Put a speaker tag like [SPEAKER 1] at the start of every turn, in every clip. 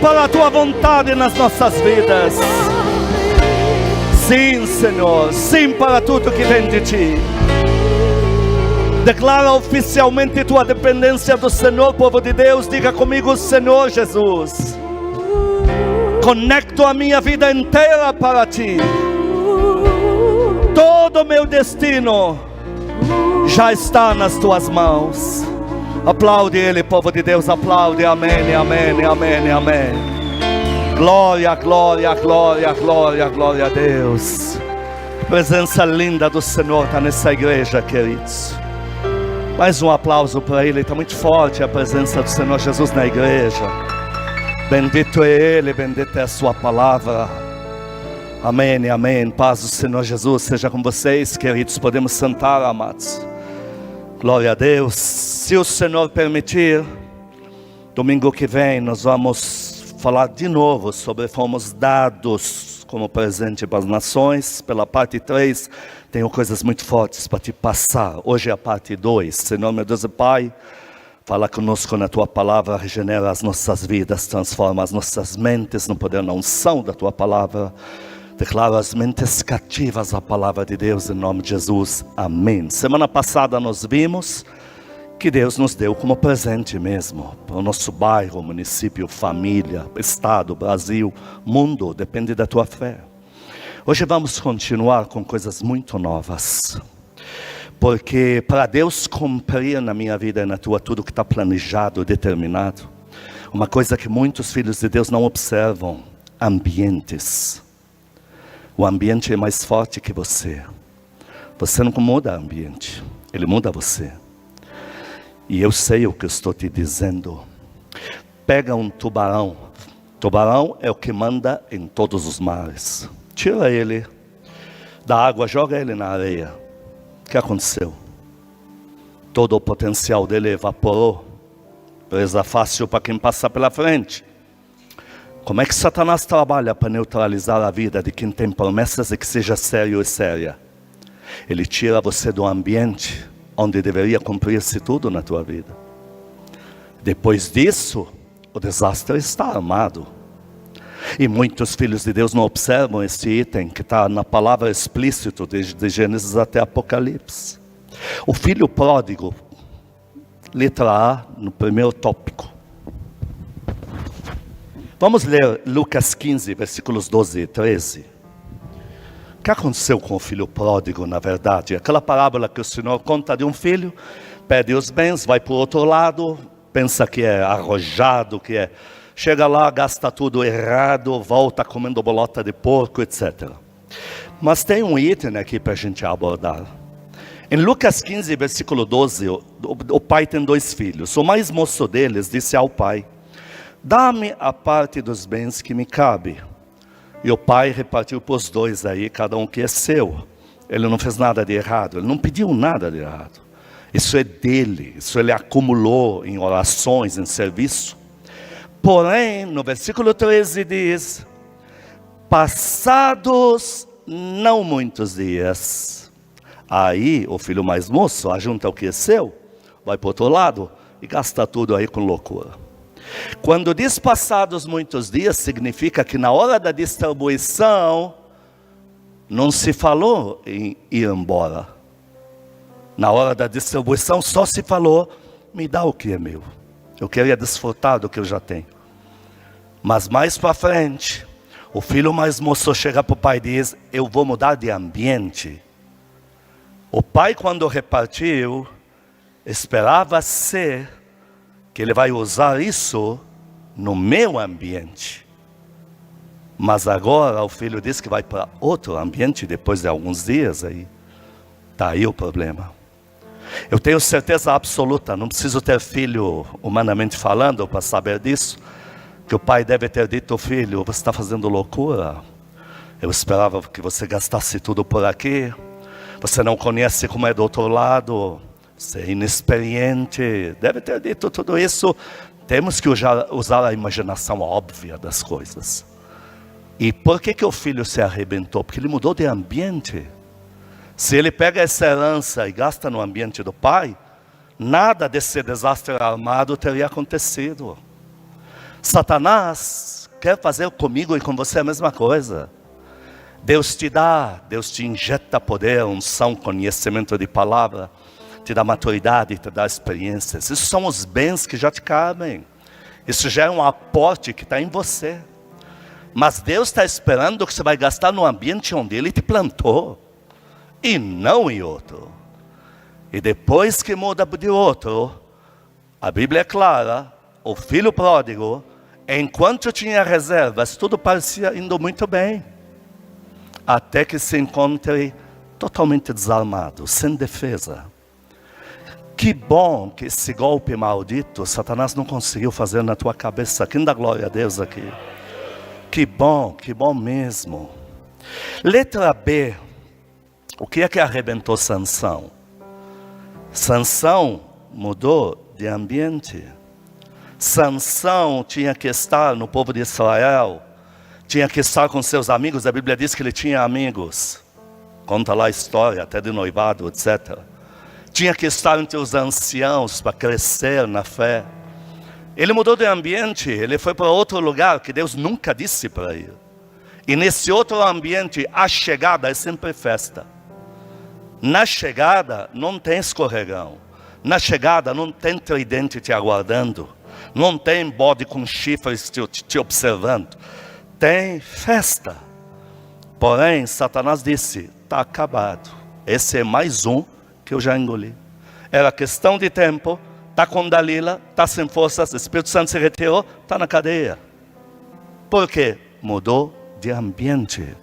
[SPEAKER 1] para a Tua vontade nas nossas vidas. Sim, Senhor, sim para tudo que vem de Ti. Declara oficialmente tua dependência do Senhor, povo de Deus. Diga comigo: Senhor Jesus, conecto a minha vida inteira para Ti. Todo o meu destino já está nas Tuas mãos. Aplaude Ele, povo de Deus, aplaude. Amém, amém, amém, amém. Glória, glória, glória, glória, glória a Deus. Presença linda do Senhor está nessa igreja, queridos. Mais um aplauso para Ele. Está muito forte a presença do Senhor Jesus na igreja. Bendito é Ele, bendita é a Sua palavra. Amém, amém. Paz do Senhor Jesus seja com vocês, queridos. Podemos sentar, amados. Glória a Deus. Se o Senhor permitir, domingo que vem nós vamos falar de novo sobre fomos dados como presente para as nações. Pela parte 3, tenho coisas muito fortes para te passar. Hoje é a parte 2. Senhor, meu Deus e Pai, fala conosco na Tua palavra, regenera as nossas vidas, transforma as nossas mentes no poder, na unção da Tua palavra. Declaro as mentes cativas à palavra de Deus em nome de Jesus. Amém. Semana passada nós vimos que Deus nos deu como presente mesmo, para o nosso bairro, município, família, estado, Brasil, mundo, depende da tua fé. Hoje vamos continuar com coisas muito novas, porque para Deus cumprir na minha vida e na tua tudo que está planejado, determinado, uma coisa que muitos filhos de Deus não observam: ambientes. O ambiente é mais forte que você. Você não muda o ambiente, ele muda você. E eu sei o que eu estou te dizendo. Pega um tubarão. Tubarão é o que manda em todos os mares. Tira ele da água, joga ele na areia. O que aconteceu? Todo o potencial dele evaporou. Presa fácil para quem passa pela frente. Como é que Satanás trabalha para neutralizar a vida de quem tem promessas e que seja sério e séria? Ele tira você do ambiente onde deveria cumprir-se tudo na tua vida. Depois disso, o desastre está armado. E muitos filhos de Deus não observam esse item que está na palavra explícito, desde Gênesis até Apocalipse. O filho pródigo, letra A, no primeiro tópico. Vamos ler Lucas 15, versículos 12 e 13. O que aconteceu com o filho pródigo, na verdade? Aquela parábola que o Senhor conta de um filho, pede os bens, vai para o outro lado, pensa que é arrojado, que é... Chega lá, gasta tudo errado, volta comendo bolota de porco, etc. Mas tem um item aqui para a gente abordar. Em Lucas 15, versículo 12, o pai tem 2 filhos. O mais moço deles disse ao pai: dá-me a parte dos bens que me cabe. E o pai repartiu para os 2 aí, cada um que é seu. Ele não fez nada de errado, ele não pediu nada de errado. Isso é dele, isso ele acumulou em orações, em serviço. Porém, no versículo 13 diz: passados não muitos dias. Aí o filho mais moço ajunta o que é seu, vai para o outro lado e gasta tudo aí com loucura. Quando diz passados muitos dias, significa que na hora da distribuição, não se falou em ir embora. Na hora da distribuição só se falou: me dá o que é meu. Eu queria desfrutar do que eu já tenho. Mas mais para frente, o filho mais moço chega para o pai e diz: eu vou mudar de ambiente. O pai, quando repartiu, esperava ser que ele vai usar isso no meu ambiente. Mas agora o filho diz que vai para outro ambiente depois de alguns dias. Aí está aí o problema. Eu tenho certeza absoluta, não preciso ter filho humanamente falando para saber disso, que o pai deve ter dito: filho, você está fazendo loucura. Eu esperava que você gastasse tudo por aqui. Você não conhece como é do outro lado. Você é inexperiente. Deve ter dito tudo isso. Temos que usar a imaginação óbvia das coisas. E por que o filho se arrebentou? Porque ele mudou de ambiente. Se ele pega essa herança e gasta no ambiente do pai, nada desse desastre armado teria acontecido. Satanás quer fazer comigo e com você a mesma coisa. Deus te injeta poder, unção, conhecimento de palavra, te dá maturidade, te dá experiências. Isso são os bens que já te cabem. Isso já é um aporte que está em você. Mas Deus está esperando que você vai gastar no ambiente onde Ele te plantou, e não em outro. E depois que muda de outro, a Bíblia é clara, o filho pródigo, enquanto tinha reservas, tudo parecia indo muito bem. Até que se encontre totalmente desarmado, sem defesa. Que bom que esse golpe maldito, Satanás não conseguiu fazer na tua cabeça. Quem dá glória a Deus aqui? Que bom mesmo. Letra B. O que é que arrebentou Sansão? Sansão mudou de ambiente. Sansão tinha que estar no povo de Israel. Tinha que estar com seus amigos. A Bíblia diz que ele tinha amigos. Conta lá a história, até de noivado, etc. Tinha que estar entre os anciãos para crescer na fé. Ele mudou de ambiente, ele foi para outro lugar que Deus nunca disse para ir. E nesse outro ambiente, a chegada é sempre festa. Na chegada não tem escorregão. Na chegada não tem tridente te aguardando. Não tem bode com chifres te observando. Tem festa. Porém, Satanás disse, está acabado. Esse é mais um que eu já engoli. Era questão de tempo. Está com Dalila, está sem forças, o Espírito Santo se retirou, está na cadeia. Por quê? Mudou de ambiente.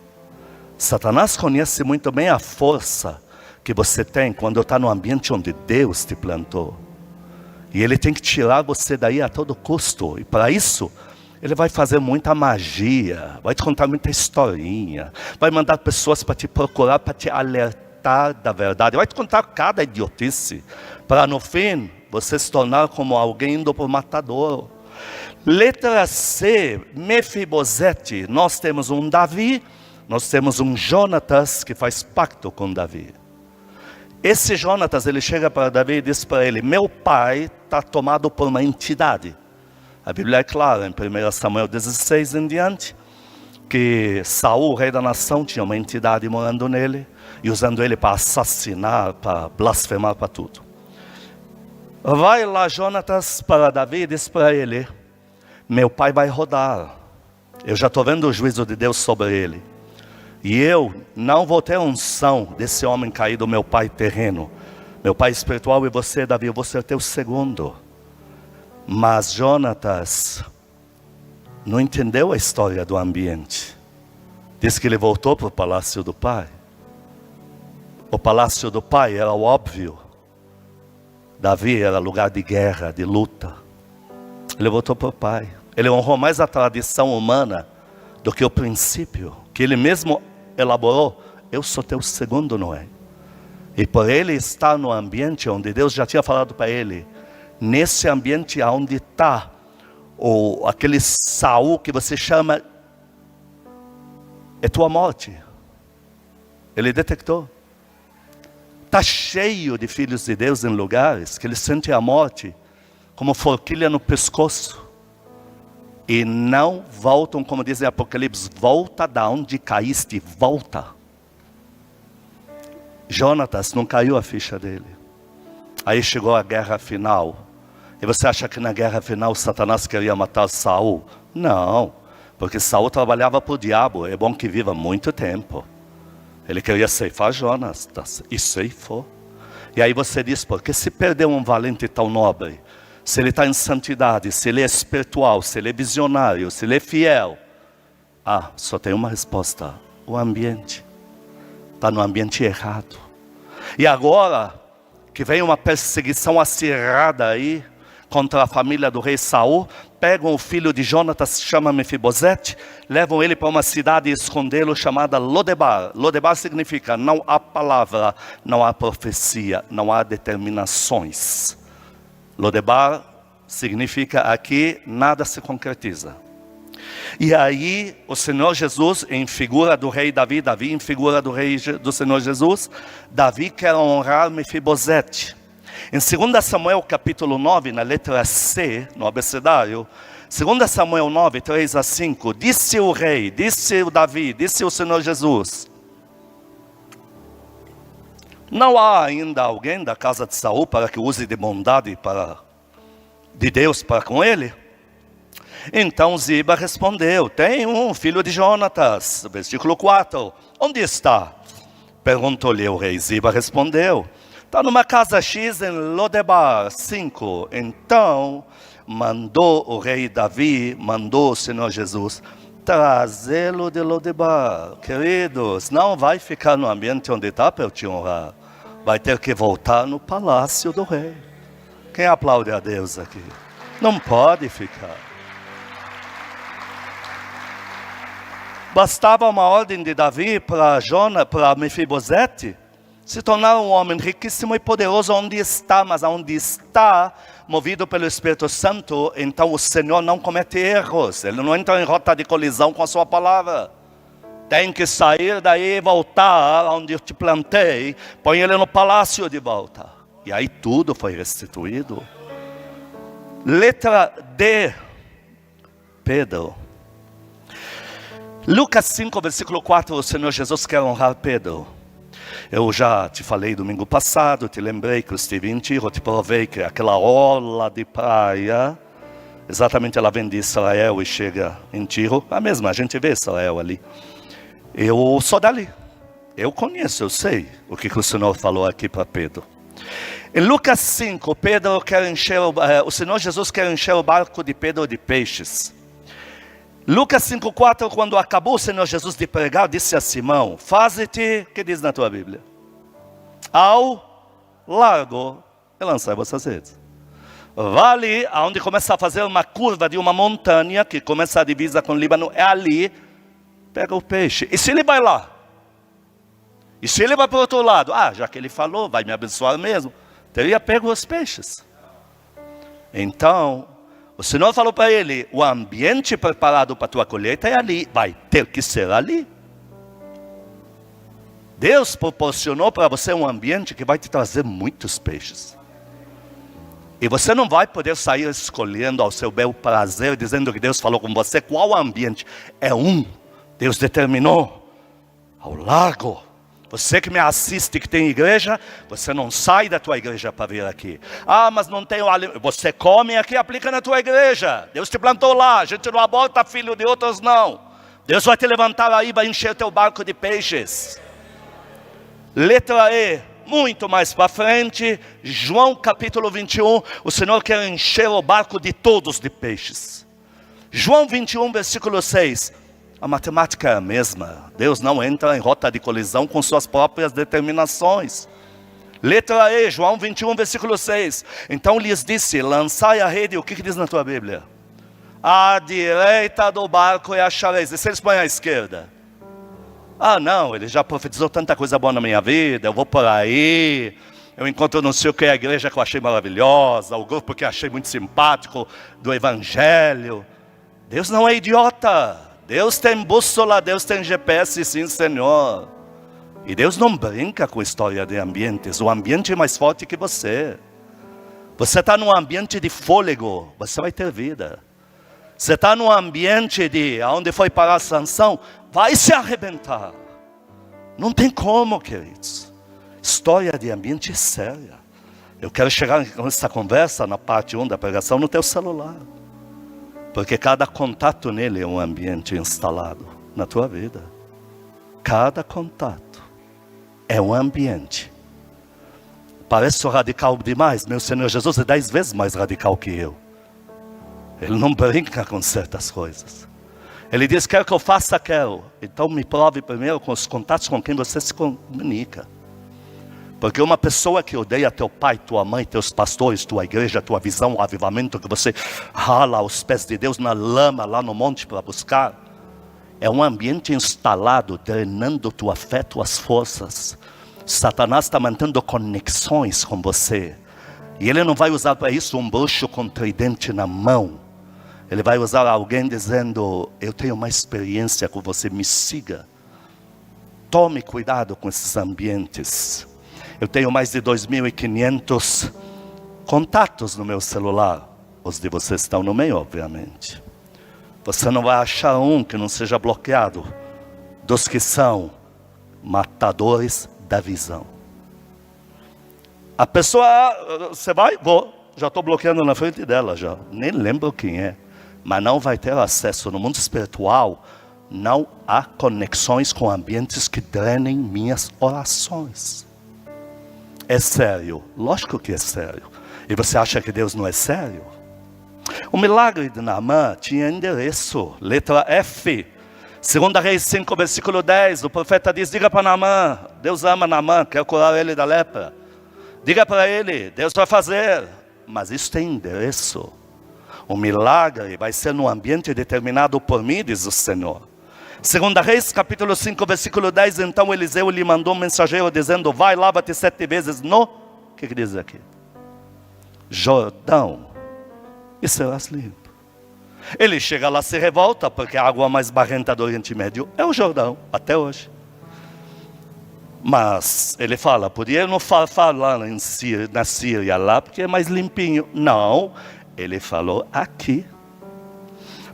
[SPEAKER 1] Satanás conhece muito bem a força que você tem quando está no ambiente onde Deus te plantou. E ele tem que tirar você daí a todo custo. E para isso, ele vai fazer muita magia, vai te contar muita historinha, vai mandar pessoas para te procurar, para te alertar da verdade, vai te contar cada idiotice, para no fim, você se tornar como alguém indo para o matador. Letra C, Mefibosete. Nós temos um Davi, nós temos um Jonatas que faz pacto com Davi. Esse Jonatas, ele chega para Davi e diz para ele, meu pai está tomado por uma entidade. A Bíblia é clara, em 1 Samuel 16 em diante, que Saul, rei da nação, tinha uma entidade morando nele, e usando ele para assassinar, para blasfemar, para tudo. Vai lá Jonatas para Davi e diz para ele, meu pai vai rodar, eu já estou vendo o juízo de Deus sobre ele, e eu não vou ter unção desse homem caído, meu pai terreno, meu pai espiritual, e você, Davi, eu vou ser teu segundo. Mas Jonatas não entendeu a história do ambiente. Diz que ele voltou para o palácio do pai. O palácio do pai era o óbvio. Davi era lugar de guerra, de luta. Ele voltou para o pai. Ele honrou mais a tradição humana do que o princípio, que ele mesmo elaborou. Eu sou teu segundo, não é? E por ele estar no ambiente onde Deus já tinha falado para ele, nesse ambiente onde está aquele Saul que você chama, é tua morte. Ele detectou. Está cheio de filhos de Deus em lugares que eles sentem a morte como forquilha no pescoço. E não voltam, como diz em Apocalipse, volta da onde caíste, volta. Jonatas não caiu a ficha dele. Aí chegou a guerra final. E você acha que na guerra final Satanás queria matar Saul? Não, porque Saul trabalhava para o diabo. É bom que viva muito tempo. Ele queria ceifar Jonatas e ceifou. E aí você diz, porque se perdeu um valente tão nobre, se ele está em santidade, se ele é espiritual, se ele é visionário, se ele é fiel, só tem uma resposta, o ambiente. Está no ambiente errado. E agora que vem uma perseguição acirrada aí contra a família do rei Saul, pegam o filho de Jonatas, chama Mefibosete, levam ele para uma cidade e escondê-lo chamada Lodebar. Lodebar significa não há palavra, não há profecia, não há determinações. Lodebar significa aqui nada se concretiza. E aí o Senhor Jesus, em figura do rei Davi, Davi em figura do Senhor Jesus, Davi quer honrar Mefibosete. Em 2 Samuel capítulo 9, na letra C, no abecedário, 2 Samuel 9, 3 a 5, disse o rei, disse o Davi, disse o Senhor Jesus: não há ainda alguém da casa de Saul para que use de bondade de Deus para com ele? Então Ziba respondeu: tem um filho de Jonatas. Versículo 4, onde está? Perguntou-lhe o rei. Ziba respondeu: está numa casa X em Lodebar. 5, então mandou o rei Davi, mandou o Senhor Jesus trazê-lo de Lodebar. Queridos, não vai ficar no ambiente onde está para eu te honrar. Vai ter que voltar no palácio do rei. Quem aplaude a Deus aqui? Não pode ficar. Bastava uma ordem de Davi para Mefibosete se tornar um homem riquíssimo e poderoso onde está, mas onde está, movido pelo Espírito Santo, então o Senhor não comete erros, Ele não entra em rota de colisão com a sua palavra. Tem que sair daí e voltar onde eu te plantei, põe ele no palácio de volta. E aí tudo foi restituído. Letra D, Pedro. Lucas 5, versículo 4, o Senhor Jesus quer honrar Pedro. Eu já te falei domingo passado, te lembrei que eu estive em Tiro, te provei que aquela orla de praia, exatamente ela vem de Israel e chega em Tiro, a mesma, a gente vê Israel ali. Eu sou dali, eu conheço, eu sei o que o Senhor falou aqui para Pedro. Em Lucas 5, Pedro quer encher, o Senhor Jesus quer encher o barco de Pedro de peixes. Lucas 5,4, quando acabou o Senhor Jesus de pregar, disse a Simão: faze-te, que diz na tua Bíblia? Ao largo e lançai vossas redes. Vá ali, onde começa a fazer uma curva de uma montanha, que começa a divisa com o Líbano, é ali, pega o peixe. E se ele vai lá? E se ele vai para o outro lado? Já que ele falou, vai me abençoar mesmo. Teria pego os peixes. Então, o Senhor falou para ele: o ambiente preparado para a tua colheita é ali, vai ter que ser ali. Deus proporcionou para você um ambiente que vai te trazer muitos peixes. E você não vai poder sair escolhendo ao seu bel prazer, dizendo que Deus falou com você. Qual ambiente? É Deus determinou, ao largo. Você que me assiste, que tem igreja, você não sai da tua igreja para vir aqui. Mas não tem alimento. Você come aqui e aplica na tua igreja. Deus te plantou lá, a gente não aborta filho de outros não. Deus vai te levantar aí, vai encher teu barco de peixes. Letra E, muito mais para frente, João capítulo 21, o Senhor quer encher o barco de todos de peixes. João 21, versículo 6. A matemática é a mesma. Deus não entra em rota de colisão com suas próprias determinações. Letra E, João 21, versículo 6. Então lhes disse: lançai a rede. O que diz na tua Bíblia? À direita do barco e achareis. E se eles põem à esquerda? Não, ele já profetizou tanta coisa boa na minha vida. Eu vou por aí. Eu encontro não sei o que a igreja que eu achei maravilhosa, o grupo que eu achei muito simpático do Evangelho. Deus não é idiota. Deus tem bússola, Deus tem GPS, sim Senhor. E Deus não brinca com história de ambientes. O ambiente é mais forte que você. Você está num ambiente de fôlego, você vai ter vida. Você está num ambiente de onde foi parar a Sansão, vai se arrebentar. Não tem como, queridos. História de ambiente é séria. Eu quero chegar com essa conversa na parte 1 da pregação no teu celular. Porque cada contato nele é um ambiente instalado na tua vida. Cada contato é um ambiente. Parece radical demais. Meu Senhor Jesus é 10 vezes mais radical que eu. Ele não brinca com certas coisas. Ele diz: quer que eu faça, quero. Então me prove primeiro com os contatos com quem você se comunica. Porque uma pessoa que odeia teu pai, tua mãe, teus pastores, tua igreja, tua visão, o avivamento que você rala aos pés de Deus na lama, lá no monte para buscar, é um ambiente instalado, drenando tua fé, tuas forças. Satanás está mantendo conexões com você. E ele não vai usar para isso um bruxo com tridente na mão. Ele vai usar alguém dizendo: eu tenho uma experiência com você, me siga. Tome cuidado com esses ambientes. Eu tenho mais de 2.500 contatos no meu celular. Os de vocês estão no meio, obviamente. Você não vai achar um que não seja bloqueado dos que são matadores da visão. A pessoa, você vai? Vou. Já estou bloqueando na frente dela já. Nem lembro quem é. Mas não vai ter acesso. No mundo espiritual, não há conexões com ambientes que drenem minhas orações. É sério? Lógico que é sério. E você acha que Deus não é sério? O milagre de Naamã tinha endereço, letra F. 2 Reis 5, versículo 10, o profeta diz, diga para Naamã, Deus ama Naamã, quer curar ele da lepra. Diga para ele, Deus vai fazer, mas isso tem endereço. O milagre vai ser num ambiente determinado por mim, diz o Senhor. 2 Reis, capítulo 5, versículo 10, então Eliseu lhe mandou um mensageiro dizendo, vai, lava-te 7 vezes no, o que diz aqui? Jordão, e serás limpo. Ele chega lá, se revolta, porque a água mais barrenta do Oriente Médio é o Jordão, até hoje. Mas ele fala, podia não falar na Síria lá, porque é mais limpinho. Não, ele falou aqui.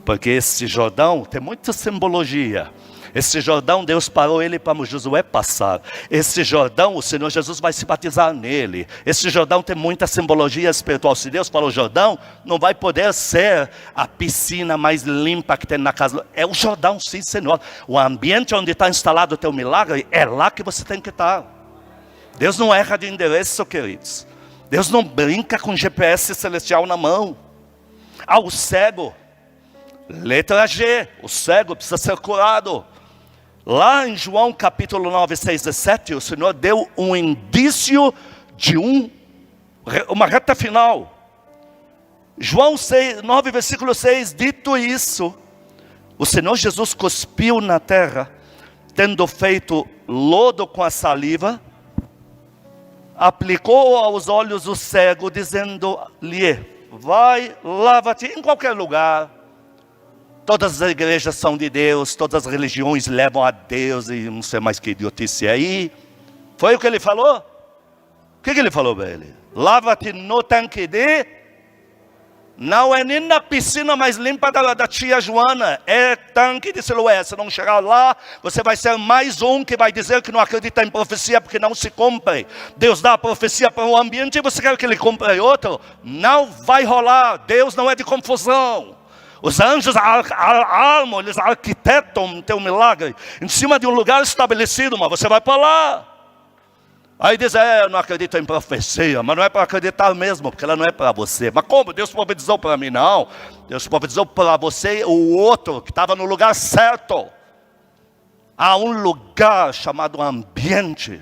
[SPEAKER 1] Porque esse Jordão tem muita simbologia. Esse Jordão, Deus parou ele para Josué passar. Esse Jordão, o Senhor Jesus vai se batizar nele. Esse Jordão tem muita simbologia espiritual. Se Deus falou Jordão, não vai poder ser a piscina mais limpa que tem na casa. É o Jordão, sim, Senhor. O ambiente onde está instalado o teu milagre, é lá que você tem que estar. Deus não erra de endereço, queridos. Deus não brinca com GPS celestial na mão. O cego, letra G, o cego precisa ser curado. Lá em João capítulo 9, 6 e 7, o Senhor deu um indício de uma reta final. João 9, versículo 6, dito isso, o Senhor Jesus cuspiu na terra, tendo feito lodo com a saliva, aplicou aos olhos do cego, dizendo-lhe, vai, lava-te em qualquer lugar. Todas as igrejas são de Deus, todas as religiões levam a Deus e não sei mais que idiotice aí. Foi o que ele falou? O que ele falou para ele? Lava-te no tanque de... Não é nem na piscina mais limpa da tia Joana, é tanque de Siloé. Se não chegar lá, você vai ser mais um que vai dizer que não acredita em profecia porque não se cumpre. Deus dá a profecia para um ambiente e você quer que ele cumpra outro? Não vai rolar, Deus não é de confusão. Os anjos armam, eles arquitetam o teu milagre em cima de um lugar estabelecido, mas você vai para lá. Aí diz, eu não acredito em profecia, mas não é para acreditar mesmo, porque ela não é para você. Mas como? Deus profetizou para mim? Não, Deus profetizou para você o outro, que estava no lugar certo. Há um lugar chamado ambiente.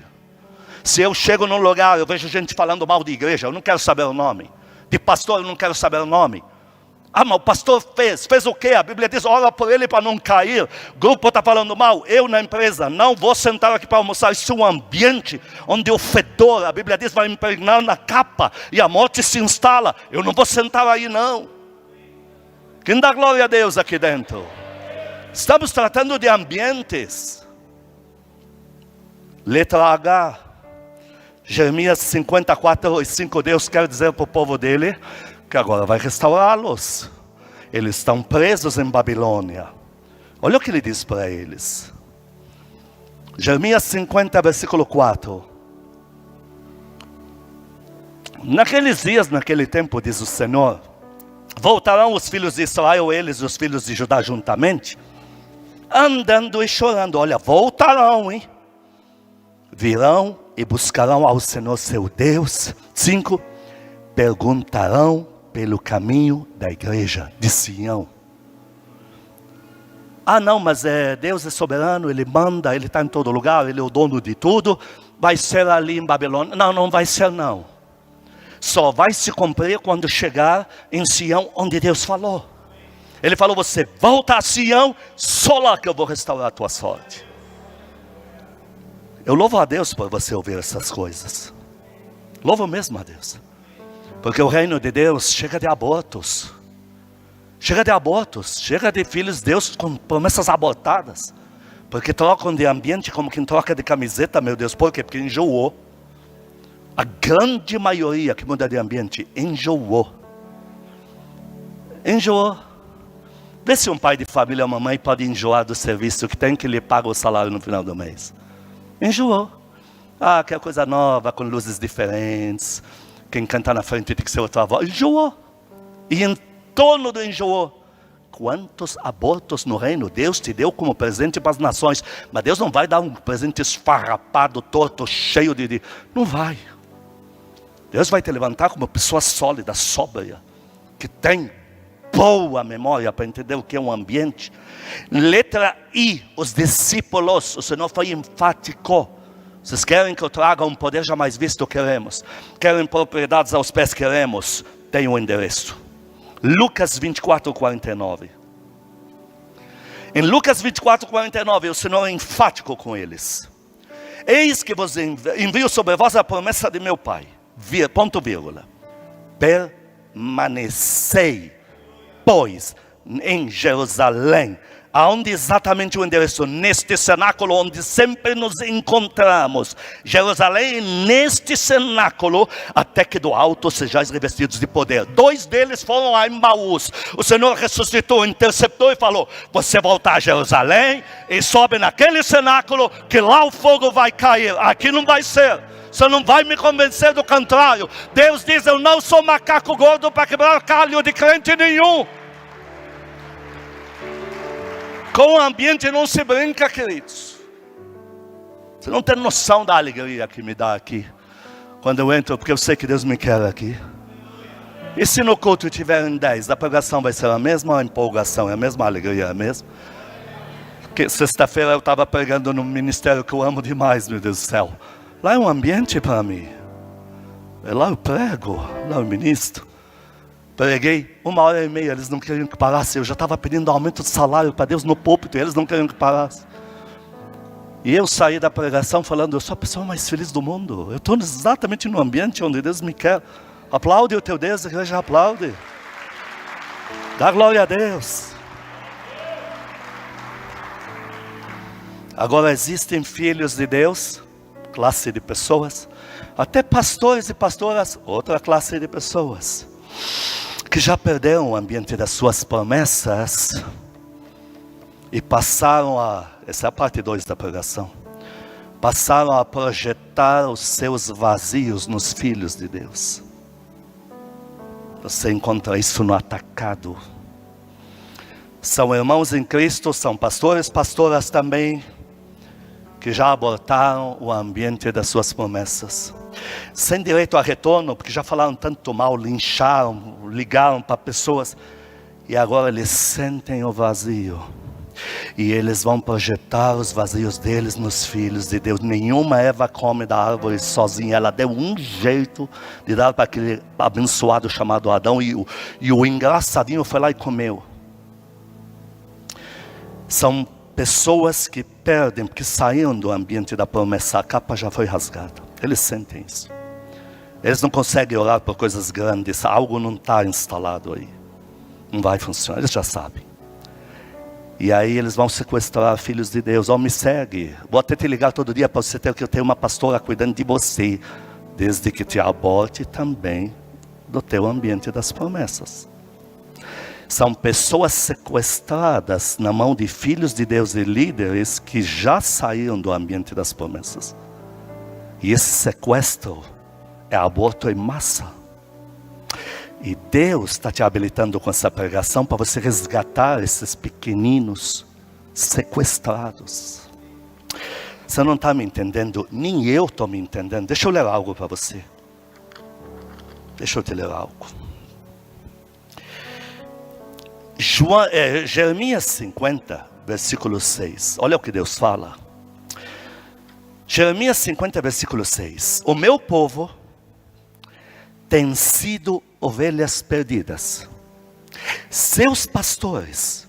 [SPEAKER 1] Se eu chego num lugar, eu vejo gente falando mal de igreja, eu não quero saber o nome. De pastor, eu não quero saber o nome. Mas o pastor fez o quê? A Bíblia diz, ora por ele para não cair. O grupo está falando mal, eu na empresa não vou sentar aqui para almoçar. Isso é um ambiente onde o fedor, a Bíblia diz, vai impregnar na capa e a morte se instala. Eu não vou sentar aí não. Quem dá glória a Deus aqui dentro? Estamos tratando de ambientes. Letra H. Jeremias 54, 5, Deus quer dizer para o povo dele que agora vai restaurá-los. Eles estão presos em Babilônia. Olha o que ele diz para eles. Jeremias 50, versículo 4. Naqueles dias, naquele tempo, diz o Senhor, voltarão os filhos de Israel, eles e os filhos de Judá juntamente, andando e chorando. Olha, voltarão, hein? Virão e buscarão ao Senhor seu Deus. 5. Perguntarão pelo caminho da igreja de Sião. Não, mas Deus é soberano, Ele manda, Ele está em todo lugar, Ele é o dono de tudo. Vai ser ali em Babilônia. Não, não vai ser não. Só vai se cumprir quando chegar em Sião, onde Deus falou. Ele falou, você volta a Sião, só lá que eu vou restaurar a tua sorte. Eu louvo a Deus por você ouvir essas coisas. Louvo mesmo a Deus. Porque o reino de Deus chega de abortos. Chega de abortos. Chega de filhos de Deus com promessas abortadas. Porque trocam de ambiente como quem troca de camiseta, meu Deus. Por quê? Porque enjoou. A grande maioria que muda de ambiente enjoou. Enjoou. Vê se um pai de família ou uma mãe pode enjoar do serviço que tem, que lhe paga o salário no final do mês. Enjoou. Ah, quer coisa nova, com luzes diferentes. Quem canta na frente tem que ser outra voz. Enjoou. E em torno do enjoou. Quantos abortos no reino Deus te deu como presente para as nações. Mas Deus não vai dar um presente esfarrapado, torto, cheio de... Não vai. Deus vai te levantar como pessoa sólida, sóbria, que tem boa memória para entender o que é um ambiente. Letra I, os discípulos. O Senhor foi enfático. Vocês querem que eu traga um poder jamais visto? Queremos. Querem propriedades aos pés? Queremos. Tem um endereço. Lucas 24, 49. Em Lucas 24, 49, o Senhor é enfático com eles. Eis que vos envio sobre vós a promessa de meu Pai. Ponto vírgula. Permanecei, pois, em Jerusalém. Aonde exatamente o endereço? Neste cenáculo onde sempre nos encontramos. Jerusalém, neste cenáculo, até que do alto sejais revestidos de poder. 2 deles foram a Emmaús. O Senhor ressuscitou, interceptou e falou: você volta a Jerusalém e sobe naquele cenáculo, que lá o fogo vai cair. Aqui não vai ser. Você não vai me convencer do contrário. Deus diz: eu não sou macaco gordo para quebrar calho de crente nenhum. Com o ambiente não se brinca, queridos. Você não tem noção da alegria que me dá aqui, quando eu entro, porque eu sei que Deus me quer aqui. E se no culto tiverem 10, a pregação vai ser a mesma empolgação, é a mesma alegria, é a mesma? Porque sexta-feira eu estava pregando num ministério que eu amo demais, meu Deus do céu. Lá é um ambiente para mim. Lá eu prego, lá eu ministro. Preguei 1h30, eles não queriam que parasse. Eu já estava pedindo aumento de salário para Deus no púlpito, e eles não queriam que parasse. E eu saí da pregação falando: eu sou a pessoa mais feliz do mundo. Eu estou exatamente no ambiente onde Deus me quer. Aplaude o teu Deus, a igreja aplaude. Dá glória a Deus. Agora existem filhos de Deus, classe de pessoas, até pastores e pastoras, outra classe de pessoas, que já perderam o ambiente das suas promessas e passaram a, essa é a parte 2 da pregação, passaram a projetar os seus vazios nos filhos de Deus. Você encontra isso no atacado. São irmãos em Cristo, são pastores, pastoras também, que já abortaram o ambiente das suas promessas, sem direito a retorno, porque já falaram tanto mal, lincharam, ligaram para pessoas, e agora eles sentem o vazio, e eles vão projetar os vazios deles nos filhos de Deus. Nenhuma Eva come da árvore sozinha, ela deu um jeito de dar para aquele abençoado chamado Adão, e o engraçadinho foi lá e comeu. São pessoas que perdem, porque saíram do ambiente da promessa, a capa já foi rasgada. Eles sentem isso. Eles não conseguem orar por coisas grandes, algo não está instalado aí. Não vai funcionar, eles já sabem. E aí eles vão sequestrar filhos de Deus. Me segue, vou até te ligar todo dia para você ter que eu tenho uma pastora cuidando de você, desde que te aborte também do teu ambiente das promessas. São pessoas sequestradas na mão de filhos de Deus e líderes que já saíram do ambiente das promessas. E esse sequestro é aborto em massa. E Deus está te habilitando com essa pregação para você resgatar esses pequeninos sequestrados. Você não está me entendendo, nem eu estou me entendendo. Deixa eu ler algo para você. Deixa eu te ler algo. Jeremias 50, versículo 6. Olha o que Deus fala. Jeremias 50, versículo 6. O meu povo tem sido ovelhas perdidas. Seus pastores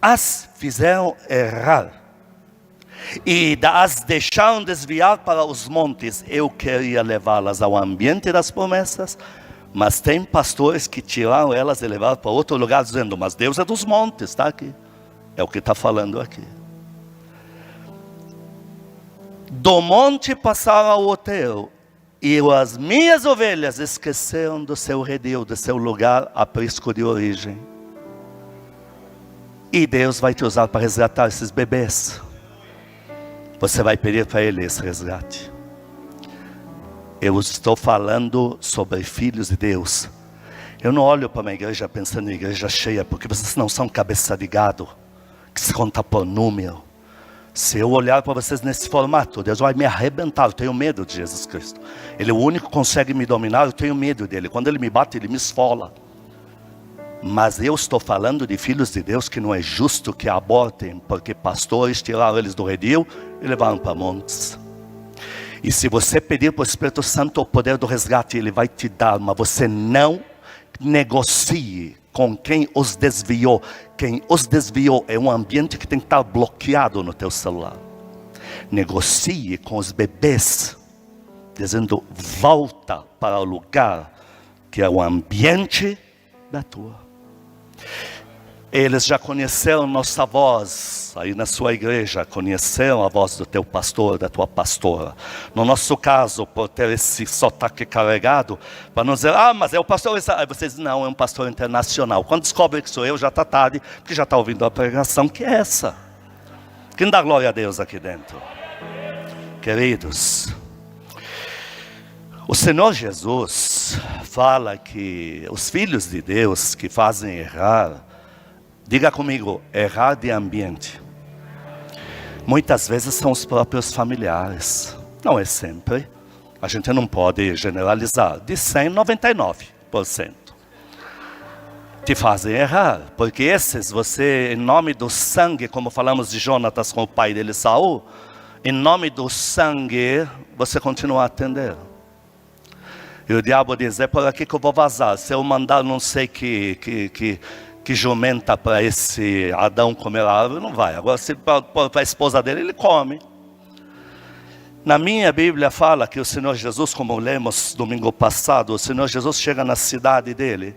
[SPEAKER 1] as fizeram errar e as deixaram desviar para os montes. Eu queria levá-las ao ambiente das promessas, mas tem pastores que tiraram elas e levaram para outro lugar, dizendo: mas Deus é dos montes, está aqui. É o que está falando aqui. Do monte passaram ao outeiro, E as minhas ovelhas esqueceram do seu redil, do seu lugar aprisco de origem. E Deus vai te usar para resgatar esses bebês. Você vai pedir para Ele esse resgate. Eu estou falando sobre filhos de Deus. Eu não olho para uma igreja pensando em igreja cheia, porque vocês não são cabeça de gado, que se conta por número. Se eu olhar para vocês nesse formato, Deus vai me arrebentar. Eu tenho medo de Jesus Cristo. Ele é o único que consegue me dominar, eu tenho medo dele. Quando ele me bate, ele me esfola. Mas eu estou falando de filhos de Deus que não é justo que abortem, porque pastores tiraram eles do redil e levaram para montes. E se você pedir para o Espírito Santo o poder do resgate, Ele vai te dar, mas você não negocie com quem os desviou. Quem os desviou é um ambiente que tem que estar bloqueado no teu celular. Negocie com os bebês, dizendo, volta para o lugar que é o ambiente da tua. Eles já conheceram nossa voz, aí na sua igreja, conheceram a voz do teu pastor, da tua pastora. No nosso caso, por ter esse sotaque carregado, para não dizer, mas é o pastor, aí vocês dizem, não, é um pastor internacional. Quando descobrem que sou eu, já está tarde, porque já está ouvindo a pregação, que é essa. Quem dá glória a Deus aqui dentro? Queridos, o Senhor Jesus fala que os filhos de Deus que fazem errar, diga comigo, errar de ambiente. Muitas vezes são os próprios familiares. Não é sempre. A gente não pode generalizar. De 100, 99% te fazem errar. Porque esses, você, em nome do sangue, como falamos de Jonatas com o pai dele, Saul, em nome do sangue, você continua a atender. E o diabo diz, é por aqui que eu vou vazar. Se eu mandar não sei que jumenta para esse Adão comer a árvore, não vai. Agora se para a esposa dele, ele come. Na minha Bíblia fala que o Senhor Jesus, como lemos domingo passado, o Senhor Jesus chega na cidade dele.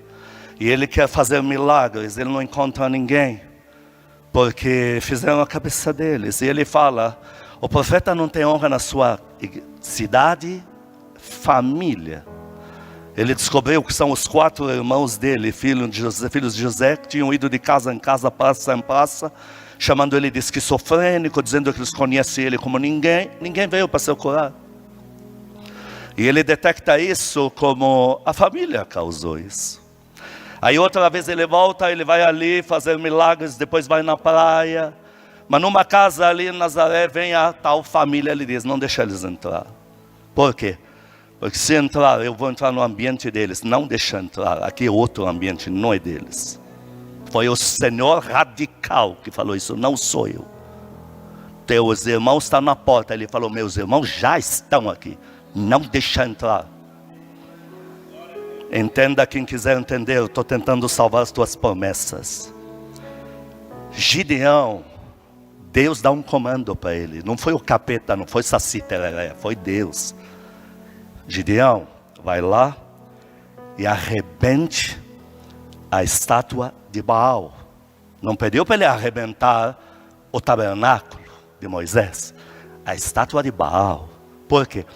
[SPEAKER 1] E ele quer fazer milagres, ele não encontra ninguém. Porque fizeram a cabeça deles. E ele fala, o profeta não tem honra na sua cidade, família. Ele descobriu que são os 4 irmãos dele, filhos de José, que tinham ido de casa em casa, praça em praça, chamando ele de esquizofrênico, dizendo que eles conhecem ele como ninguém. Ninguém veio para ser curado. E ele detecta isso como a família causou isso. Aí outra vez ele volta, ele vai ali fazer milagres, depois vai na praia. Mas numa casa ali em Nazaré, vem a tal família, ele diz, não deixa eles entrar. Por quê? Porque se entrar, eu vou entrar no ambiente deles. Não deixa entrar, aqui é outro ambiente, não é deles. Foi o Senhor radical que falou isso, não sou eu. Teus irmãos estão na porta. Ele falou, meus irmãos já estão aqui, não deixa entrar. Entenda quem quiser entender, eu estou tentando salvar as tuas promessas. Gideão, Deus dá um comando para ele. Não foi o capeta, não foi Saci Tereré, foi Deus. Gideão, vai lá e arrebente a estátua de Baal. Não pediu para ele arrebentar o tabernáculo de Moisés. A estátua de Baal. Por quê?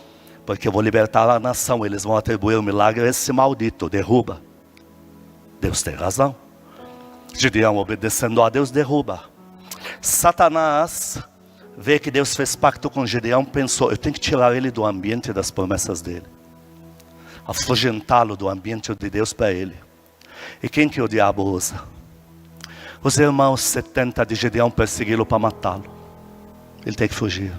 [SPEAKER 1] Porque eu vou libertar a nação. Eles vão atribuir o milagre a esse maldito. Derruba. Deus tem razão. Gideão, obedecendo a Deus, derruba. Satanás vê que Deus fez pacto com Gideão, pensou, eu tenho que tirar ele do ambiente das promessas dele. Afugentá-lo do ambiente de Deus para ele. E quem que o diabo usa? Os irmãos 70 de Gideão persegui-lo para matá-lo. Ele tem que fugir.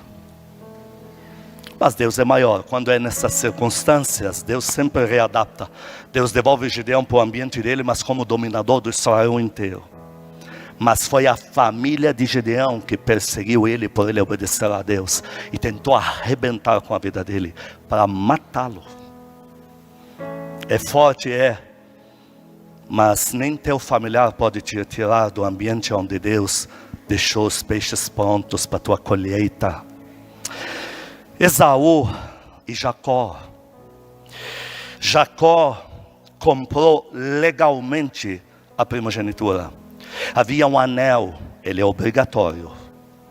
[SPEAKER 1] Mas Deus é maior. Quando é nessas circunstâncias, Deus sempre readapta. Deus devolve Gideão para o ambiente dele, mas como dominador do Israel inteiro. Mas foi a família de Gideão que perseguiu ele por ele obedecer a Deus. E tentou arrebentar com a vida dele para matá-lo. É forte, é. Mas nem teu familiar pode te tirar do ambiente onde Deus deixou os peixes prontos para tua colheita. Esaú e Jacó. Jacó comprou legalmente a primogenitura. Havia um anel, ele é obrigatório.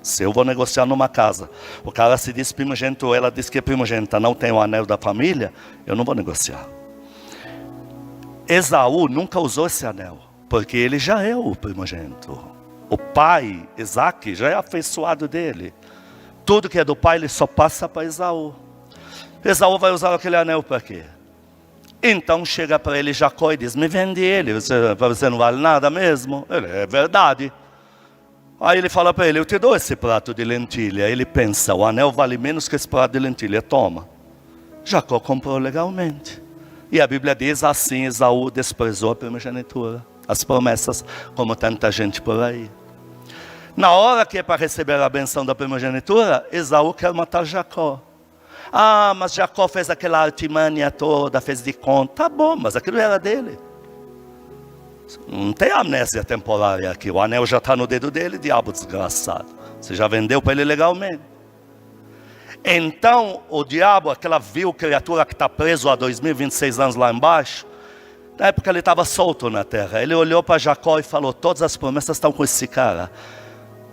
[SPEAKER 1] Se eu vou negociar numa casa, o cara se diz primogênito, ou ela diz que é primogênita, não tem o anel da família, eu não vou negociar. Esaú nunca usou esse anel, porque ele já é o primogênito. O pai, Isaac, já é afeiçoado dele. Tudo que é do pai, ele só passa para Esaú. Esaú vai usar aquele anel para quê? Então chega para ele Jacó e diz, me vende ele, você não vale nada mesmo? Ele, é verdade. Aí ele fala para ele, eu te dou esse prato de lentilha. Ele pensa, o anel vale menos que esse prato de lentilha, toma. Jacó comprou legalmente. E a Bíblia diz, assim Esaú desprezou a primogenitura, as promessas, como tanta gente por aí. Na hora que é para receber a benção da primogenitura, Esaú quer matar Jacó. Ah, mas Jacó fez aquela artimanha toda, fez de conta. Tá bom, mas aquilo era dele. Não tem amnésia temporária aqui. O anel já está no dedo dele, diabo desgraçado. Você já vendeu para ele legalmente. Então, o diabo, aquela vil criatura que está preso há 2026 anos lá embaixo, na época ele estava solto na terra. Ele olhou para Jacó e falou, todas as promessas estão com esse cara.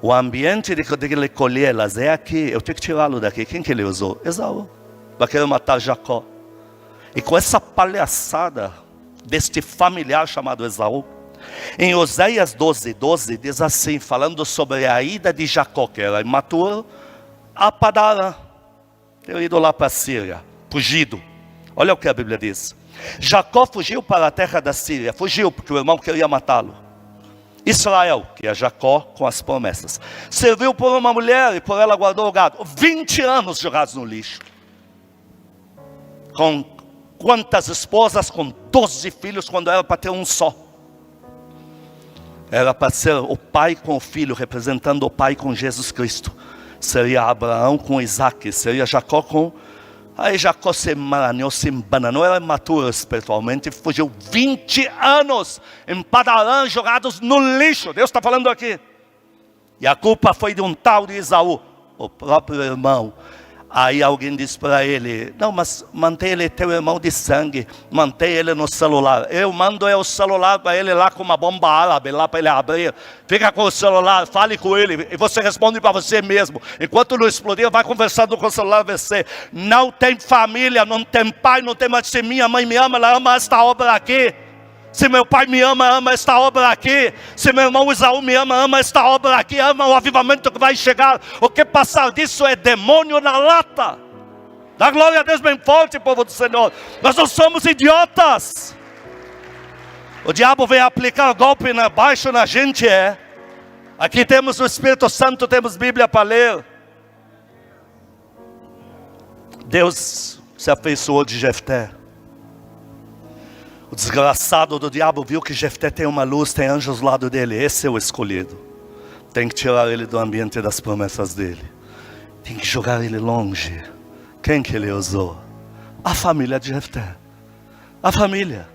[SPEAKER 1] O ambiente de ele colhê-las é aqui. Eu tenho que tirá-lo daqui. Quem que ele usou? Esaú. Vai querer matar Jacó. E com essa palhaçada deste familiar chamado Esaú, em Oséias 12:12 diz assim, falando sobre a ida de Jacó, que era imaturo, a Padarã, ter ido lá para a Síria, fugido. Olha o que a Bíblia diz. Jacó fugiu para a terra da Síria, fugiu porque o irmão queria matá-lo. Israel, que é Jacó com as promessas, serviu por uma mulher e por ela guardou o gado. 20 anos jogados no lixo. Com quantas esposas? Com 12 filhos, quando era para ter um só. Era para ser o pai com o filho, representando o pai com Jesus Cristo. Seria Abraão com Isaac, seria Jacó com... Aí Jacó se emaranhou, se embananou, era imaturo espiritualmente, fugiu 20 anos em Padarã, jogados no lixo. Deus está falando aqui. E a culpa foi de um tal de Esaú, o próprio irmão. Aí alguém disse para ele, não, mas mantém ele teu irmão de sangue, mantém ele no celular. Eu mando o celular para ele lá com uma bomba árabe, lá para ele abrir. Fica com o celular, fale com ele, e você responde para você mesmo. Enquanto não explodir, vai conversando com o celular você. Não tem família, não tem pai, não tem mais. Se minha mãe me ama, ela ama esta obra aqui. Se meu pai me ama, ama esta obra aqui. Se meu irmão Esaú me ama, ama esta obra aqui. Ama o avivamento que vai chegar. O que passar disso é demônio na lata. Dá glória a Deus bem forte, povo do Senhor. Nós não somos idiotas. O diabo vem aplicar golpe baixo na gente, é. Aqui temos o Espírito Santo, temos Bíblia para ler. Deus se afeiçoou de Jefté. O desgraçado do diabo viu que Jefté tem uma luz, tem anjos ao lado dele. Esse é o escolhido. Tem que tirar ele do ambiente das promessas dele. Tem que jogar ele longe. Quem que ele usou? A família de Jefté. A família.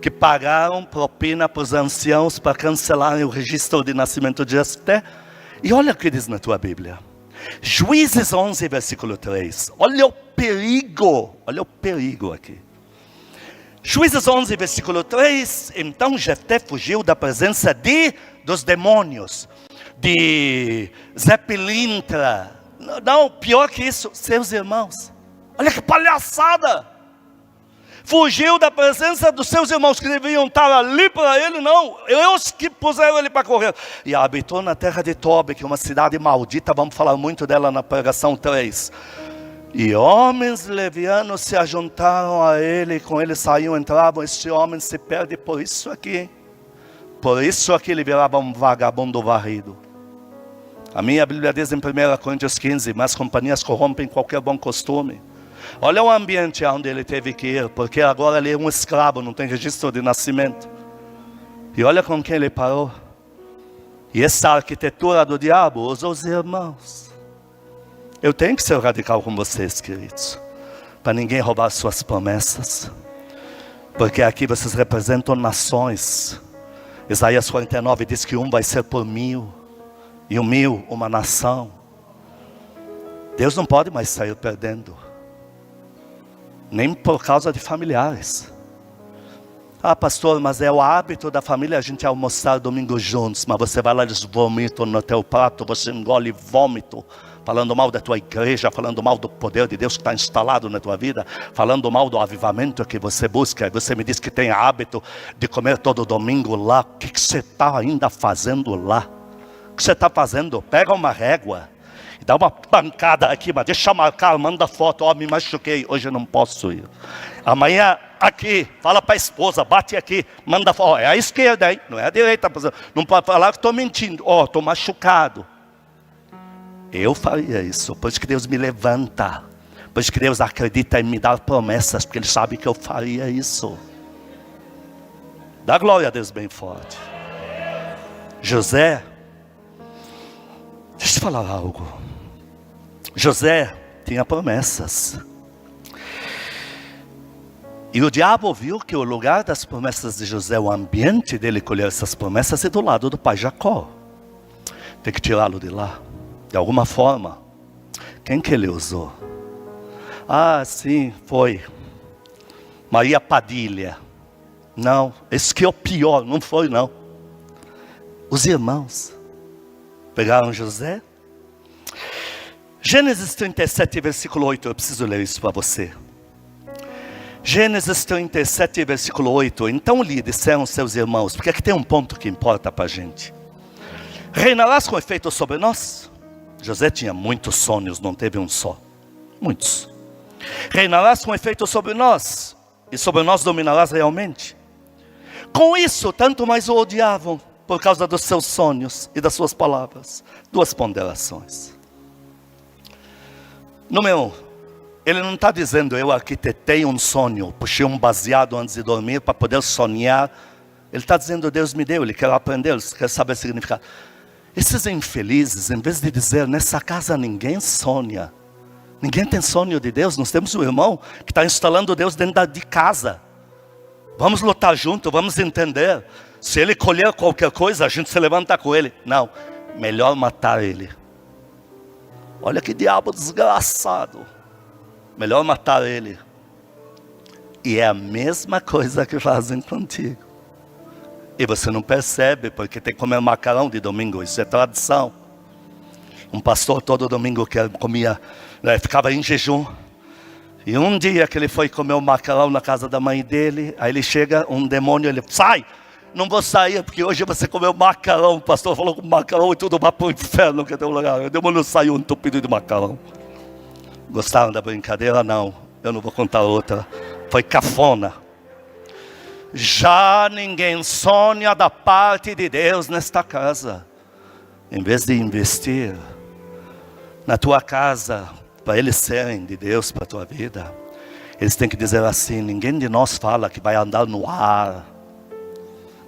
[SPEAKER 1] Que pagaram propina para os anciãos para cancelarem o registro de nascimento de Jefté. E olha o que diz na tua Bíblia. Juízes 11, versículo 3. Olha o perigo. Olha o perigo aqui. Juízes 11, versículo 3, então Jefté fugiu da presença dos demônios, de Zé Pilintra, não, pior que isso, seus irmãos. Olha que palhaçada! Fugiu da presença dos seus irmãos que deviam estar ali para ele, não, eles que puseram ele para correr. E habitou na terra de Tobi, que é uma cidade maldita, vamos falar muito dela na pregação 3. E homens levianos se ajuntaram a ele, com ele saíam, entravam. Este homem se perde por isso aqui. Por isso aqui ele virava um vagabundo varrido. A minha Bíblia diz em 1 Coríntios 15, mas companhias corrompem qualquer bom costume. Olha o ambiente onde ele teve que ir, porque agora ele é um escravo, não tem registro de nascimento. E olha com quem ele parou. E essa arquitetura do diabo usa os irmãos. Eu tenho que ser radical com vocês, queridos, para ninguém roubar suas promessas, porque aqui vocês representam nações. Isaías 49 diz que um vai ser por 1000, e o 1000 uma nação. Deus não pode mais sair perdendo, nem por causa de familiares. Ah, pastor, mas é o hábito da família a gente almoçar domingo juntos, mas você vai lá e eles vomitam no teu prato, você engole vômito, falando mal da tua igreja, falando mal do poder de Deus que está instalado na tua vida, falando mal do avivamento que você busca. Você me diz que tem hábito de comer todo domingo lá. O que você está ainda fazendo lá? O que você está fazendo? Pega uma régua e dá uma pancada aqui, mas deixa marcar, manda foto. Ó, me machuquei, hoje eu não posso ir. Amanhã aqui, fala para a esposa, bate aqui, manda foto. Ó, é a esquerda, hein? Não é a direita. Não pode falar que estou mentindo. Ó, estou machucado. Eu faria isso, por isso que Deus me levanta. Por isso que Deus acredita em me dar promessas, porque Ele sabe que eu faria isso. Dá glória a Deus bem forte. José, deixa eu falar algo. José tinha promessas. E o diabo viu que o lugar das promessas de José, o ambiente dele colher essas promessas, é do lado do pai Jacó. Tem que tirá-lo de lá. De alguma forma. Quem que ele usou? Ah, sim, foi Maria Padilha. Não, esse que é o pior, não foi não. Os irmãos pegaram José. Gênesis 37, versículo 8, eu preciso ler isso para você. Gênesis 37, versículo 8. Então lhe disseram seus irmãos, porque aqui tem um ponto que importa para a gente. Reinarás com efeito sobre nós? José tinha muitos sonhos, não teve um só. Muitos. Reinarás com efeito sobre nós, e sobre nós dominarás realmente. Com isso, tanto mais o odiavam, por causa dos seus sonhos e das suas palavras. Duas ponderações. Número 1, ele não está dizendo, eu arquitetei um sonho, puxei um baseado antes de dormir para poder sonhar. Ele está dizendo, Deus me deu, ele quer aprender, ele quer saber o significado. Esses infelizes, em vez de dizer, nessa casa ninguém sonha. Ninguém tem sonho de Deus. Nós temos um irmão que está instalando Deus dentro de casa. Vamos lutar junto, vamos entender. Se ele colher qualquer coisa, a gente se levanta com ele. Não, melhor matar ele. Olha que diabo desgraçado. Melhor matar ele. E é a mesma coisa que fazem contigo. E você não percebe, porque tem que comer macarrão de domingo, isso é tradição. Um pastor todo domingo comia, ficava em jejum. E um dia que ele foi comer o macarrão na casa da mãe dele, aí ele chega, um demônio, ele sai, não vou sair, porque hoje você comeu macarrão. O pastor falou que o macarrão e tudo vai para o inferno, que tem um lugar. O demônio saiu entupido de macarrão. Gostaram da brincadeira? Não, eu não vou contar outra. Foi cafona. Já ninguém sonha da parte de Deus nesta casa. Em vez de investir na tua casa, para eles serem de Deus para a tua vida, eles têm que dizer assim, ninguém de nós fala que vai andar no ar,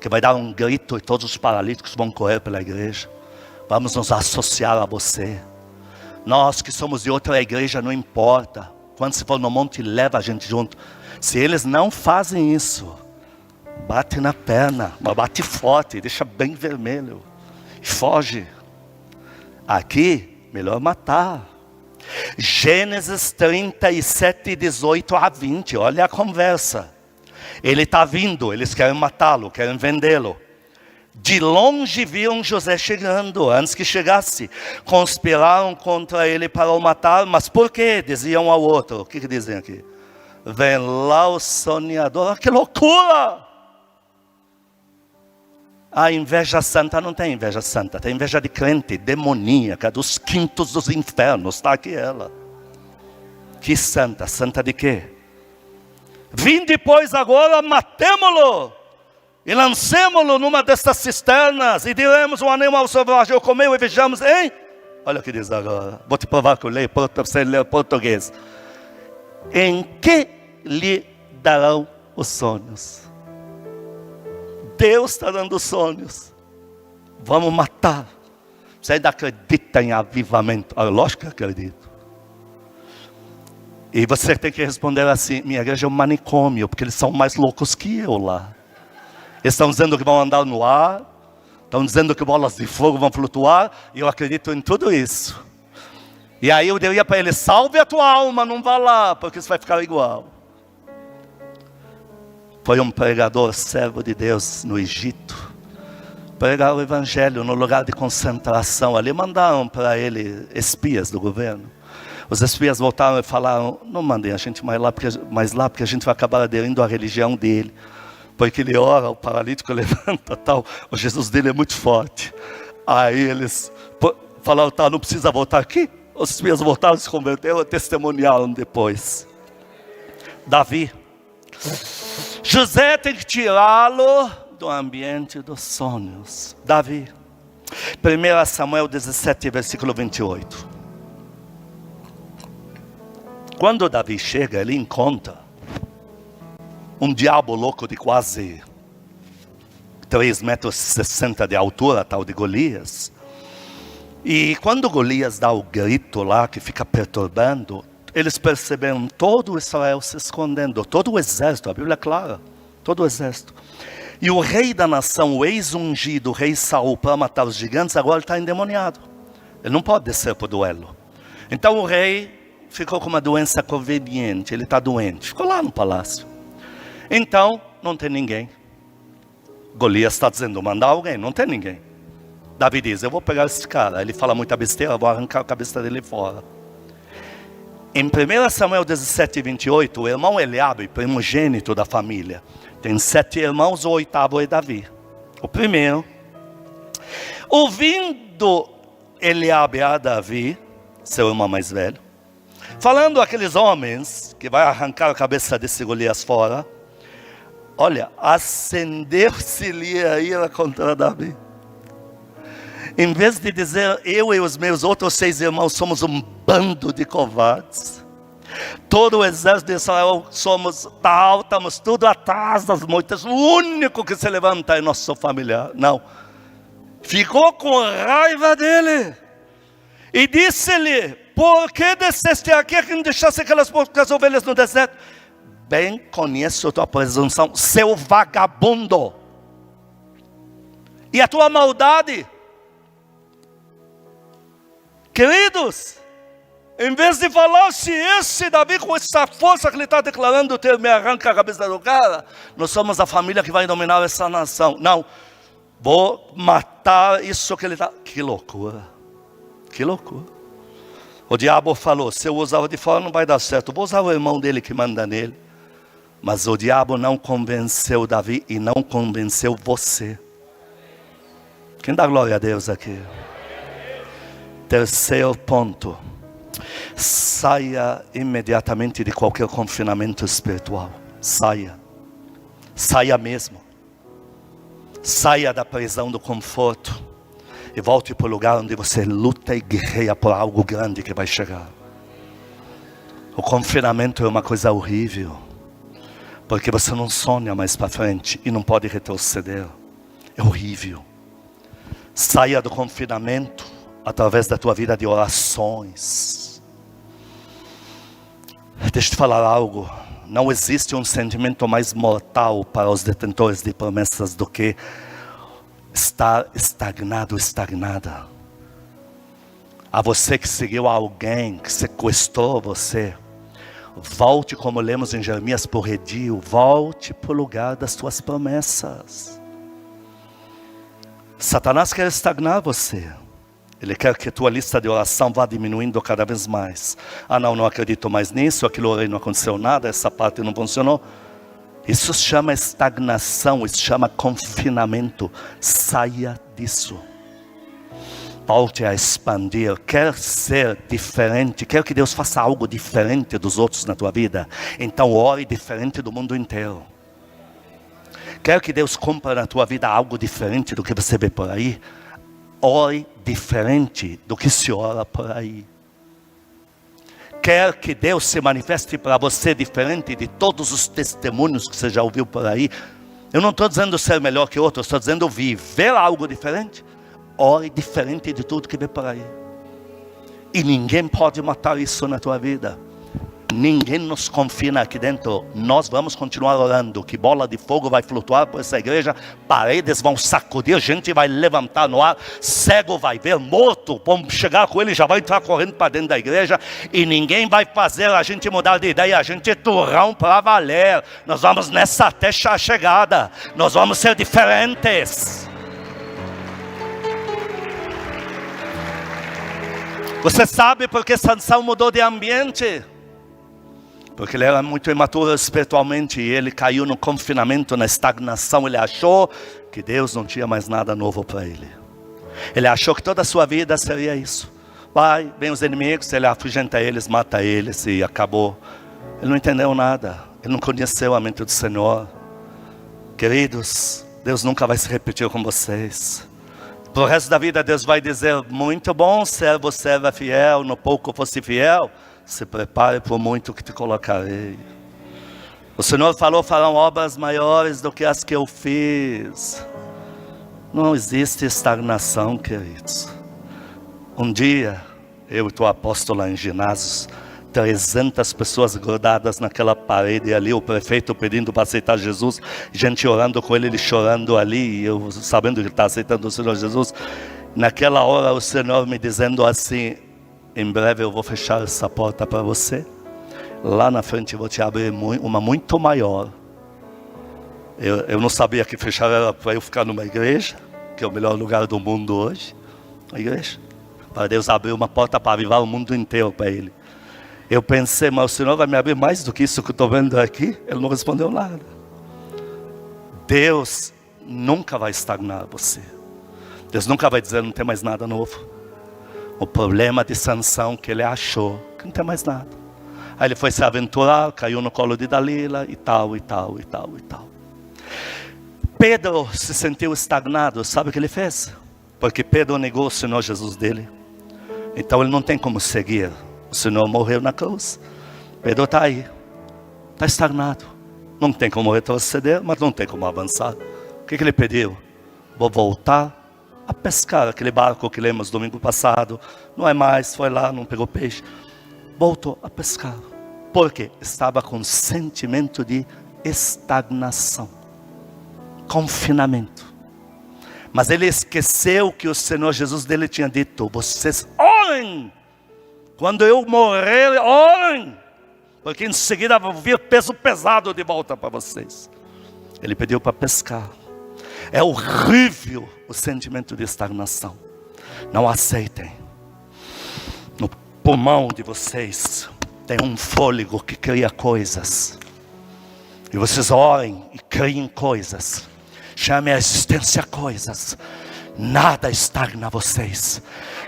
[SPEAKER 1] que vai dar um grito e todos os paralíticos vão correr pela igreja. Vamos nos associar a você. Nós que somos de outra igreja, não importa. Quando se for no monte, leva a gente junto. Se eles não fazem isso, bate na perna, mas bate forte, deixa bem vermelho. Foge. Aqui, melhor matar. Gênesis 37, 18 a 20, olha a conversa. Ele está vindo, eles querem matá-lo, querem vendê-lo. De longe viram José chegando, antes que chegasse. Conspiraram contra ele para o matar, mas por quê? Diziam ao outro, o que dizem aqui? Vem lá o sonhador, que loucura! A inveja santa não tem inveja santa, tem inveja de crente, demoníaca, dos quintos dos infernos, está aqui ela. Que santa? Santa de quê? Vinde pois agora, matemo-lo e lancemo-lo numa destas cisternas e diremos um animal selvagem, eu comeu e vejamos, hein? Olha o que diz agora, vou te provar que eu leio para você ler português. Em que lhe darão os sonhos? Deus está dando sonhos. Vamos matar. Você ainda acredita em avivamento? Ah, lógico que acredito. E você tem que responder assim, minha igreja é um manicômio, porque eles são mais loucos que eu lá. Eles estão dizendo que vão andar no ar, estão dizendo que bolas de fogo vão flutuar, e eu acredito em tudo isso. E aí eu diria para ele, salve a tua alma, não vá lá, porque isso vai ficar igual. Foi um pregador, servo de Deus no Egito. Pregar o evangelho no lugar de concentração. Ali mandaram para ele espias do governo. Os espias voltaram e falaram: não mandem a gente mais lá, porque a gente vai acabar aderindo à religião dele. Porque ele ora, o paralítico levanta, tal. O Jesus dele é muito forte. Aí eles falaram: tá, não precisa voltar aqui. Os espias voltaram, se converteram e testemunharam depois. Davi. José tem que tirá-lo do ambiente dos sonhos. Davi. 1 Samuel 17, versículo 28. Quando Davi chega, ele encontra um diabo louco de quase 3,60 metros de altura, tal de Golias. E quando Golias dá o grito lá, que fica perturbando, eles perceberam todo Israel se escondendo, todo o exército, a Bíblia é clara, todo o exército. E o rei da nação, o ex-ungido, o rei Saul, para matar os gigantes, agora está endemoniado. Ele não pode descer para o duelo. Então o rei ficou com uma doença conveniente, ele está doente, ficou lá no palácio. Então, não tem ninguém. Golias está dizendo: mandar alguém, não tem ninguém. Davi diz: eu vou pegar esse cara, ele fala muita besteira, eu vou arrancar a cabeça dele fora. Em 1 Samuel 17, 28, o irmão Eliabe, primogênito da família, tem 7 irmãos, o 8º é Davi. O primeiro, ouvindo Eliabe a Davi, seu irmão mais velho, falando aqueles homens que vai arrancar a cabeça desse Golias fora, olha, acendeu-se-lhe a ira contra Davi. Em vez de dizer: eu e os meus outros 6 irmãos somos um bando de covardes, todo o exército de Israel somos tal, estamos tudo atrás das moitas, o único que se levanta é nosso familiar. Não, ficou com raiva dele e disse-lhe: por que desceste aqui a quem deixasse aquelas poucas ovelhas no deserto? Bem conheço a tua presunção, seu vagabundo, e a tua maldade. Queridos, em vez de falar: se esse Davi, com essa força que ele está declarando ter, me arranca a cabeça do cara, nós somos a família que vai dominar essa nação. Não, vou matar isso que ele está. Que loucura, que loucura. O diabo falou: se eu usar de fora não vai dar certo, vou usar o irmão dele que manda nele. Mas o diabo não convenceu Davi e não convenceu você. Quem dá glória a Deus aqui? Terceiro ponto: saia imediatamente de qualquer confinamento espiritual. Saia. Saia mesmo. Saia da prisão do conforto e volte para o lugar onde você luta e guerreia por algo grande que vai chegar. O confinamento é uma coisa horrível, porque você não sonha mais para frente e não pode retroceder. É horrível. Saia do confinamento através da tua vida de orações. Deixa eu te falar algo. Não existe um sentimento mais mortal para os detentores de promessas do que estar estagnado, estagnada. A você que seguiu alguém que sequestrou você, volte, como lemos em Jeremias, por redil. Volte para o lugar das tuas promessas. Satanás quer estagnar você. Ele quer que a tua lista de oração vá diminuindo cada vez mais. Ah, não acredito mais nisso, aquilo orei, não aconteceu nada, essa parte não funcionou. Isso se chama estagnação, isso se chama confinamento. Saia disso. Volte a expandir. Quer ser diferente, quer que Deus faça algo diferente dos outros na tua vida? Então ore diferente do mundo inteiro. Quer que Deus cumpra na tua vida algo diferente do que você vê por aí? Ore diferente do que se ora por aí. Quer que Deus se manifeste para você diferente de todos os testemunhos que você já ouviu por aí? Eu não estou dizendo ser melhor que outros, estou dizendo viver algo diferente. Ore diferente de tudo que vê por aí. E ninguém pode matar isso na tua vida. ninguém nos confina aqui dentro. Nós vamos continuar orando, que bola de fogo vai flutuar por essa igreja, paredes vão sacudir, gente vai levantar no ar, cego vai ver, morto, vamos chegar com ele, já vai entrar correndo para dentro da igreja, e ninguém vai fazer a gente mudar de ideia, a gente é turrão para valer. Nós vamos nessa até a chegada, nós vamos ser diferentes. Você sabe por que Sansão mudou de ambiente? Porque ele era muito imaturo espiritualmente e ele caiu no confinamento, na estagnação. Ele achou que Deus não tinha mais nada novo para ele. Ele achou que toda a sua vida seria isso. Vai, vem os inimigos, ele afugenta eles, mata eles e acabou. Ele não entendeu nada. Ele não conheceu a mente do Senhor. Queridos, Deus nunca vai se repetir com vocês. Pro resto da vida Deus vai dizer: muito bom, servo, serva fiel, no pouco fosse fiel, se prepare para o muito que te colocarei. O Senhor falou: farão obras maiores do que as que eu fiz. Não existe estagnação, queridos. Um dia, eu e o apóstolo lá em ginásios, 300 pessoas grudadas naquela parede ali, o prefeito pedindo para aceitar Jesus, gente orando com ele, ele chorando ali, e eu sabendo que ele está aceitando o Senhor Jesus. Naquela hora o Senhor me dizendo assim: em breve eu vou fechar essa porta para você, lá na frente eu vou te abrir uma muito maior. Eu não sabia que fechar era para eu ficar numa igreja, que é o melhor lugar do mundo hoje, a igreja, para Deus abrir uma porta para avivar o mundo inteiro para Ele. Eu pensei: mas o Senhor vai me abrir mais do que isso que eu estou vendo aqui? Ele não respondeu nada. Deus nunca vai estagnar você. Deus nunca vai dizer: não tem mais nada novo. O problema de Sansão que ele achou que não tem mais nada. Aí ele foi se aventurar, caiu no colo de Dalila e tal, e tal, e tal, e tal. Pedro se sentiu estagnado. Sabe o que ele fez? Porque Pedro negou o Senhor Jesus dele. Então ele não tem como seguir. O Senhor morreu na cruz. Pedro está aí, está estagnado. Não tem como retroceder, mas não tem como avançar. O que ele pediu? Vou voltar a pescar. Aquele barco que lemos domingo passado, não é mais, foi lá, não pegou peixe. Voltou a pescar. Por quê? Estava com sentimento de estagnação, confinamento. Mas ele esqueceu que o Senhor Jesus dele tinha dito: vocês orem. Quando eu morrer, orem, porque em seguida vou vir peso pesado de volta para vocês. Ele pediu para pescar. É horrível o sentimento de estagnação. Não aceitem. No pulmão de vocês tem um fôlego que cria coisas. E vocês orem e criem coisas. Chame a existência coisas. Nada estagna vocês.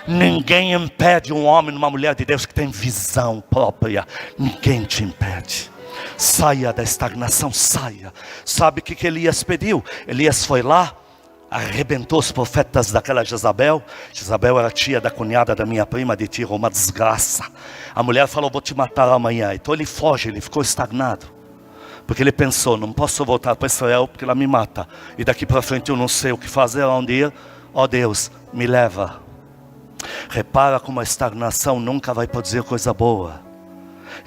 [SPEAKER 1] Ninguém impede um homem, uma mulher de Deus que tem visão própria. Ninguém te impede. Saia da estagnação, saia. Sabe o que Elias pediu? Elias foi lá, arrebentou os profetas daquela Jezabel. Jezabel era tia da cunhada da minha prima de Tiro, uma desgraça. A mulher falou: vou te matar amanhã. Então ele foge, ele ficou estagnado. Porque ele pensou: não posso voltar para Israel porque ela me mata. E daqui para frente eu não sei o que fazer, onde ir. Ó Deus, me leva. Repara como a estagnação nunca vai produzir coisa boa.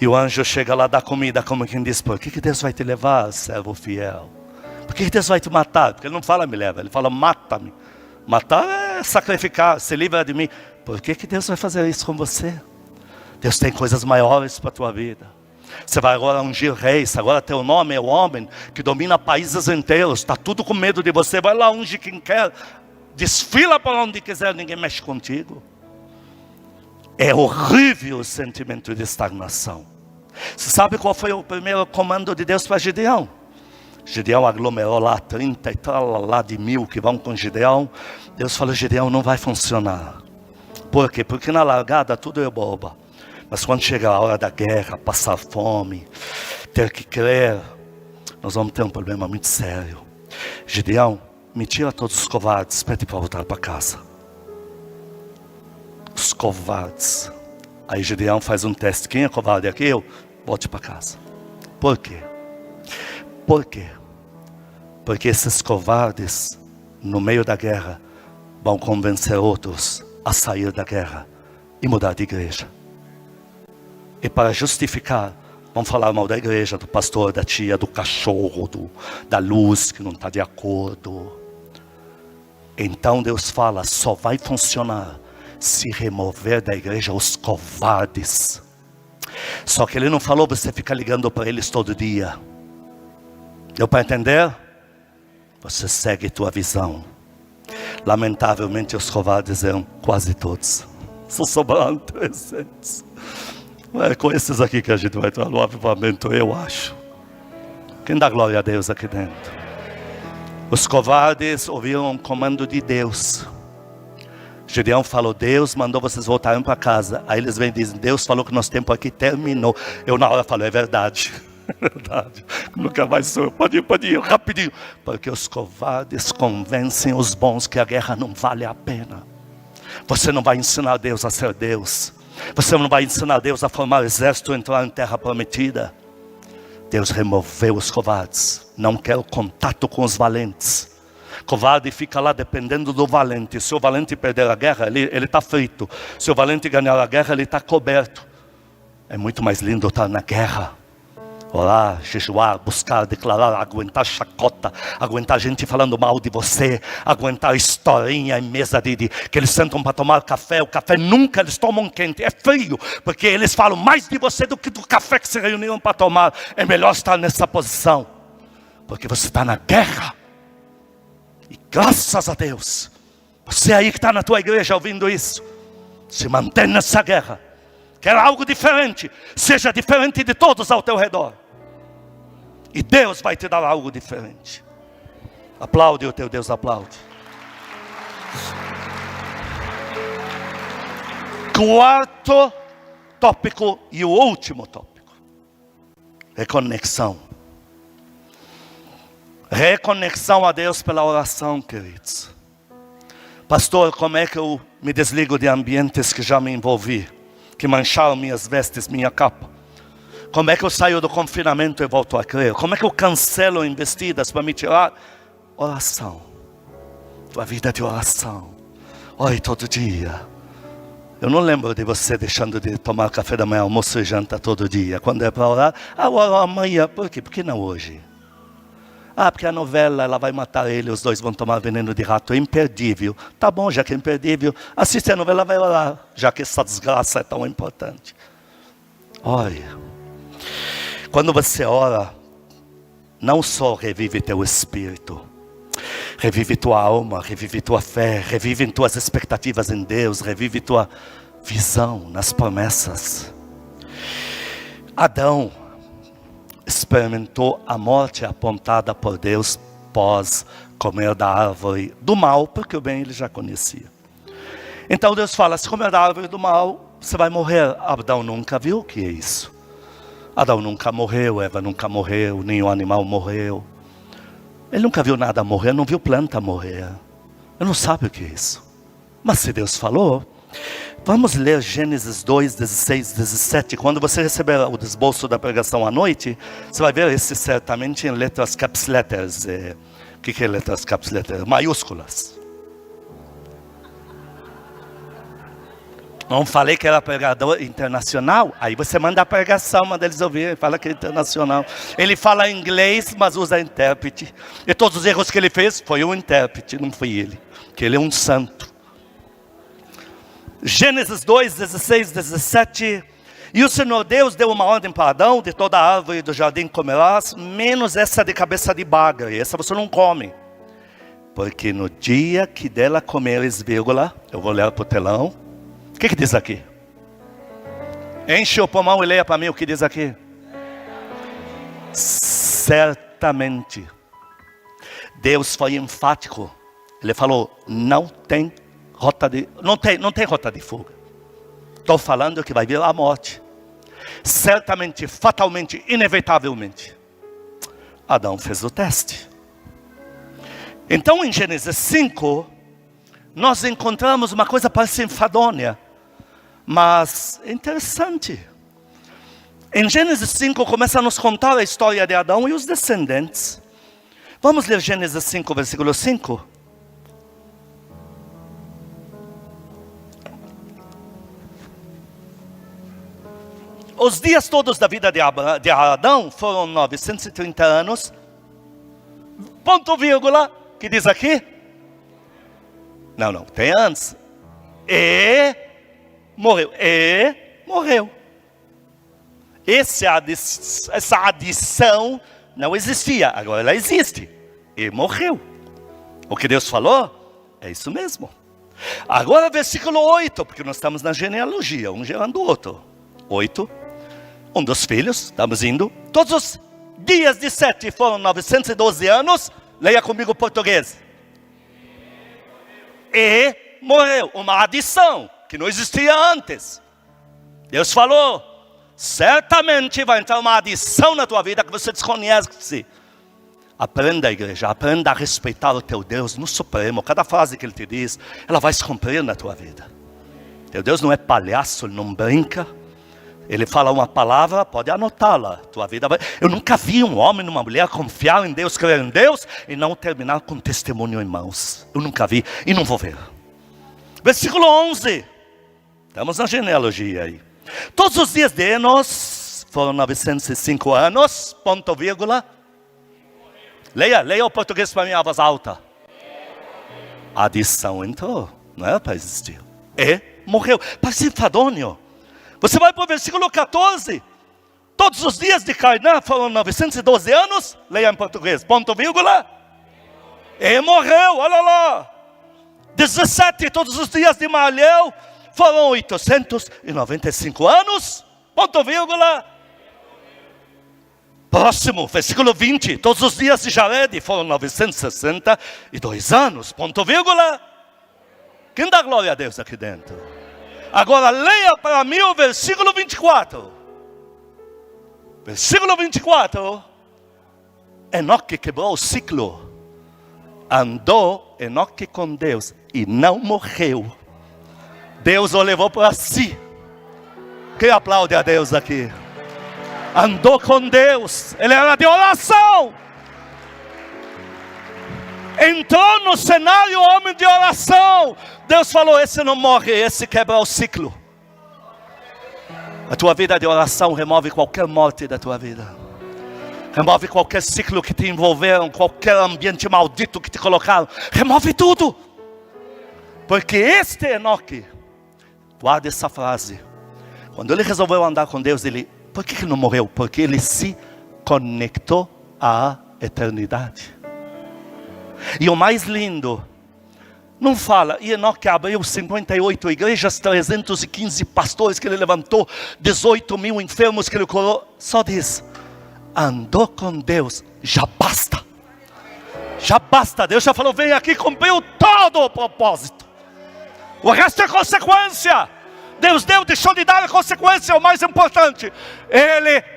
[SPEAKER 1] E o anjo chega lá, dá comida, como quem diz: por que Deus vai te levar, servo fiel? Por que Deus vai te matar? Porque ele não fala me leva, ele fala mata-me. Matar é sacrificar, se livra de mim. Por que Deus vai fazer isso com você? Deus tem coisas maiores para a tua vida. Você vai agora ungir reis, agora teu nome é o homem que domina países inteiros. Está tudo com medo de você, vai lá, unge quem quer. Desfila para onde quiser, ninguém mexe contigo. É horrível o sentimento de estagnação. Você sabe qual foi o primeiro comando de Deus para Gideão? Gideão aglomerou lá 30 e tal lá de 1000 que vão com Gideão. Deus falou: Gideão, não vai funcionar. Por quê? Porque na largada tudo é boba. Mas quando chega a hora da guerra, passar fome, ter que crer, nós vamos ter um problema muito sério. Gideão, me tira todos os covardes, pede para voltar para casa. Os covardes. Aí Gideão faz um teste: quem é covarde aqui? Eu. Volte para casa. Por quê? Por quê? Porque esses covardes, no meio da guerra, vão convencer outros a sair da guerra e mudar de igreja. E para justificar Vão falar mal da igreja, do pastor, da tia, do cachorro, da luz que não está de acordo. Então Deus fala, só vai funcionar se remover da igreja os covardes. Só que Ele não falou você ficar ligando para eles todo dia. Deu para entender? Você segue tua visão. Lamentavelmente os covardes eram quase todos. Só sobraram 300. É com esses aqui que a gente vai entrar no avivamento, eu acho. Quem dá glória a Deus aqui dentro? Os covardes ouviram um comando de Deus. Gideão falou, Deus mandou vocês voltarem para casa. Aí eles vêm e dizem, Deus falou que nosso tempo aqui terminou. Eu na hora falo, é verdade. É verdade. Nunca mais sou. Pode ir, rapidinho. Porque os covardes convencem os bons que a guerra não vale a pena. Você não vai ensinar Deus a ser Deus. Você não vai ensinar Deus a formar exército e entrar em terra prometida. Deus removeu os covardes. Não quer o contato com os valentes. Covarde fica lá dependendo do valente. Se o valente perder a guerra, ele está frito. Se o valente ganhar a guerra, ele está coberto. É muito mais lindo estar na guerra. Orar, jejuar, buscar, declarar, aguentar chacota, aguentar gente falando mal de você, aguentar historinha em mesa que eles sentam para tomar café. O café nunca eles tomam quente, é frio, porque eles falam mais de você do que do café que se reuniram para tomar. É melhor estar nessa posição, porque você está na guerra. E graças a Deus, você aí que está na tua igreja ouvindo isso, se mantém nessa guerra. Quer algo diferente, seja diferente de todos ao teu redor. E Deus vai te dar algo diferente. Aplaude o teu Deus, aplaude. Quarto tópico e o último tópico. Reconexão. Reconexão a Deus pela oração, queridos. Pastor, como é que eu me desligo de ambientes que já me envolvi? Que mancharam minhas vestes, minha capa. Como é que eu saio do confinamento e volto a crer? Como é que eu cancelo investidas para me tirar? Oração. Tua vida de oração. Ore todo dia. Eu não lembro de você deixando de tomar café da manhã, almoço e janta todo dia. Quando é para orar, eu oro amanhã. Por quê? Por que não hoje? Porque a novela, ela vai matar ele, os dois vão tomar veneno de rato, é imperdível. Tá bom, já que é imperdível, assiste a novela, vai orar, já que essa desgraça é tão importante. Olha, quando você ora, não só revive teu espírito, revive tua alma, revive tua fé, revive tuas expectativas em Deus, revive tua visão nas promessas. Adão experimentou a morte apontada por Deus pós comer da árvore do mal, porque o bem ele já conhecia. Então Deus fala, se comer da árvore do mal, você vai morrer. Adão nunca viu o que é isso. Adão nunca morreu, Eva nunca morreu, nenhum animal morreu. Ele nunca viu nada morrer, não viu planta morrer. Ele não sabe o que é isso. Mas se Deus falou, vamos ler Gênesis 2, 16, 17. Quando você receber o esboço da pregação à noite, você vai ver esse certamente em letras caps letters. O que é letras caps letters? Maiúsculas. Não falei que era pregador internacional? Aí você manda a pregação, manda eles ouvir, fala que é internacional. Ele fala inglês, mas usa intérprete. E todos os erros que ele fez, foi o intérprete, não foi ele. Que ele é um santo. Gênesis 2, 16, 17. E o Senhor Deus deu uma ordem para Adão, de toda a árvore do jardim comerás, menos essa de cabeça de bagre, essa você não come. Porque no dia que dela comeres, vírgula, eu vou ler para o telão. O que diz aqui? Enche o pulmão e leia para mim o que diz aqui. Certamente. Deus foi enfático. Ele falou, não tem rota de fuga. Estou falando que vai vir a morte. Certamente, fatalmente, inevitavelmente. Adão fez o teste. Então em Gênesis 5, nós encontramos uma coisa parece enfadonha, mas interessante. Em Gênesis 5 começa a nos contar a história de Adão e os descendentes. Vamos ler Gênesis 5, versículo 5. os dias todos da vida de Adão foram 930 anos. Ponto vírgula, que diz aqui? Não, tem antes. E morreu. Essa adição não existia, agora ela existe. E morreu. O que Deus falou é isso mesmo. Agora versículo 8, porque nós estamos na genealogia, um gerando o outro. 8, um dos filhos, estamos indo. Todos os dias de Sete foram 912 anos. Leia comigo o português. E morreu, uma adição que não existia antes. Deus falou, certamente vai entrar uma adição na tua vida que você desconhece. Aprenda, igreja, aprenda a respeitar o teu Deus no Supremo. Cada frase que Ele te diz, ela vai se cumprir na tua vida. Teu Deus não é palhaço, Ele não brinca. Ele fala uma palavra, pode anotá-la. Tua vida vai... Eu nunca vi um homem e uma mulher confiar em Deus, crer em Deus e não terminar com testemunho em mãos. Eu nunca vi e não vou ver. Versículo 11. Estamos na genealogia aí. Todos os dias de Enos foram 905 anos, ponto vírgula. Leia o português para mim a voz alta. A adição entrou, não era para existir. E morreu. Parece enfadonho. Você vai para o versículo 14. Todos os dias de Cainã foram 912 anos. Leia em português, ponto vírgula. E morreu, olha lá. 17, todos os dias de Malheu foram 895 anos. Ponto vírgula. Próximo, versículo 20. Todos os dias de Jared foram 962 anos. Ponto vírgula. Quem dá glória a Deus aqui dentro? Agora leia para mim o versículo 24. Versículo 24. Enoque quebrou o ciclo. Andou Enoque com Deus e não morreu. Deus o levou para si. Quem aplaude a Deus aqui? Andou com Deus. Ele era de oração. Entrou no cenário homem de oração. Deus falou, esse não morre, esse quebra o ciclo. A tua vida de oração remove qualquer morte da tua vida. Remove qualquer ciclo que te envolveram, qualquer ambiente maldito que te colocaram. Remove tudo. Porque este Enoque, guarda essa frase. Quando ele resolveu andar com Deus, por que não morreu? Porque ele se conectou à eternidade. E o mais lindo, não fala, e Enoque abriu 58 igrejas, 315 pastores que ele levantou, 18 mil enfermos que ele curou. Só diz, andou com Deus, já basta. Já basta, Deus já falou, vem aqui, cumpriu todo o propósito. O resto é consequência. Deus deu, deixou de dar a consequência, o mais importante.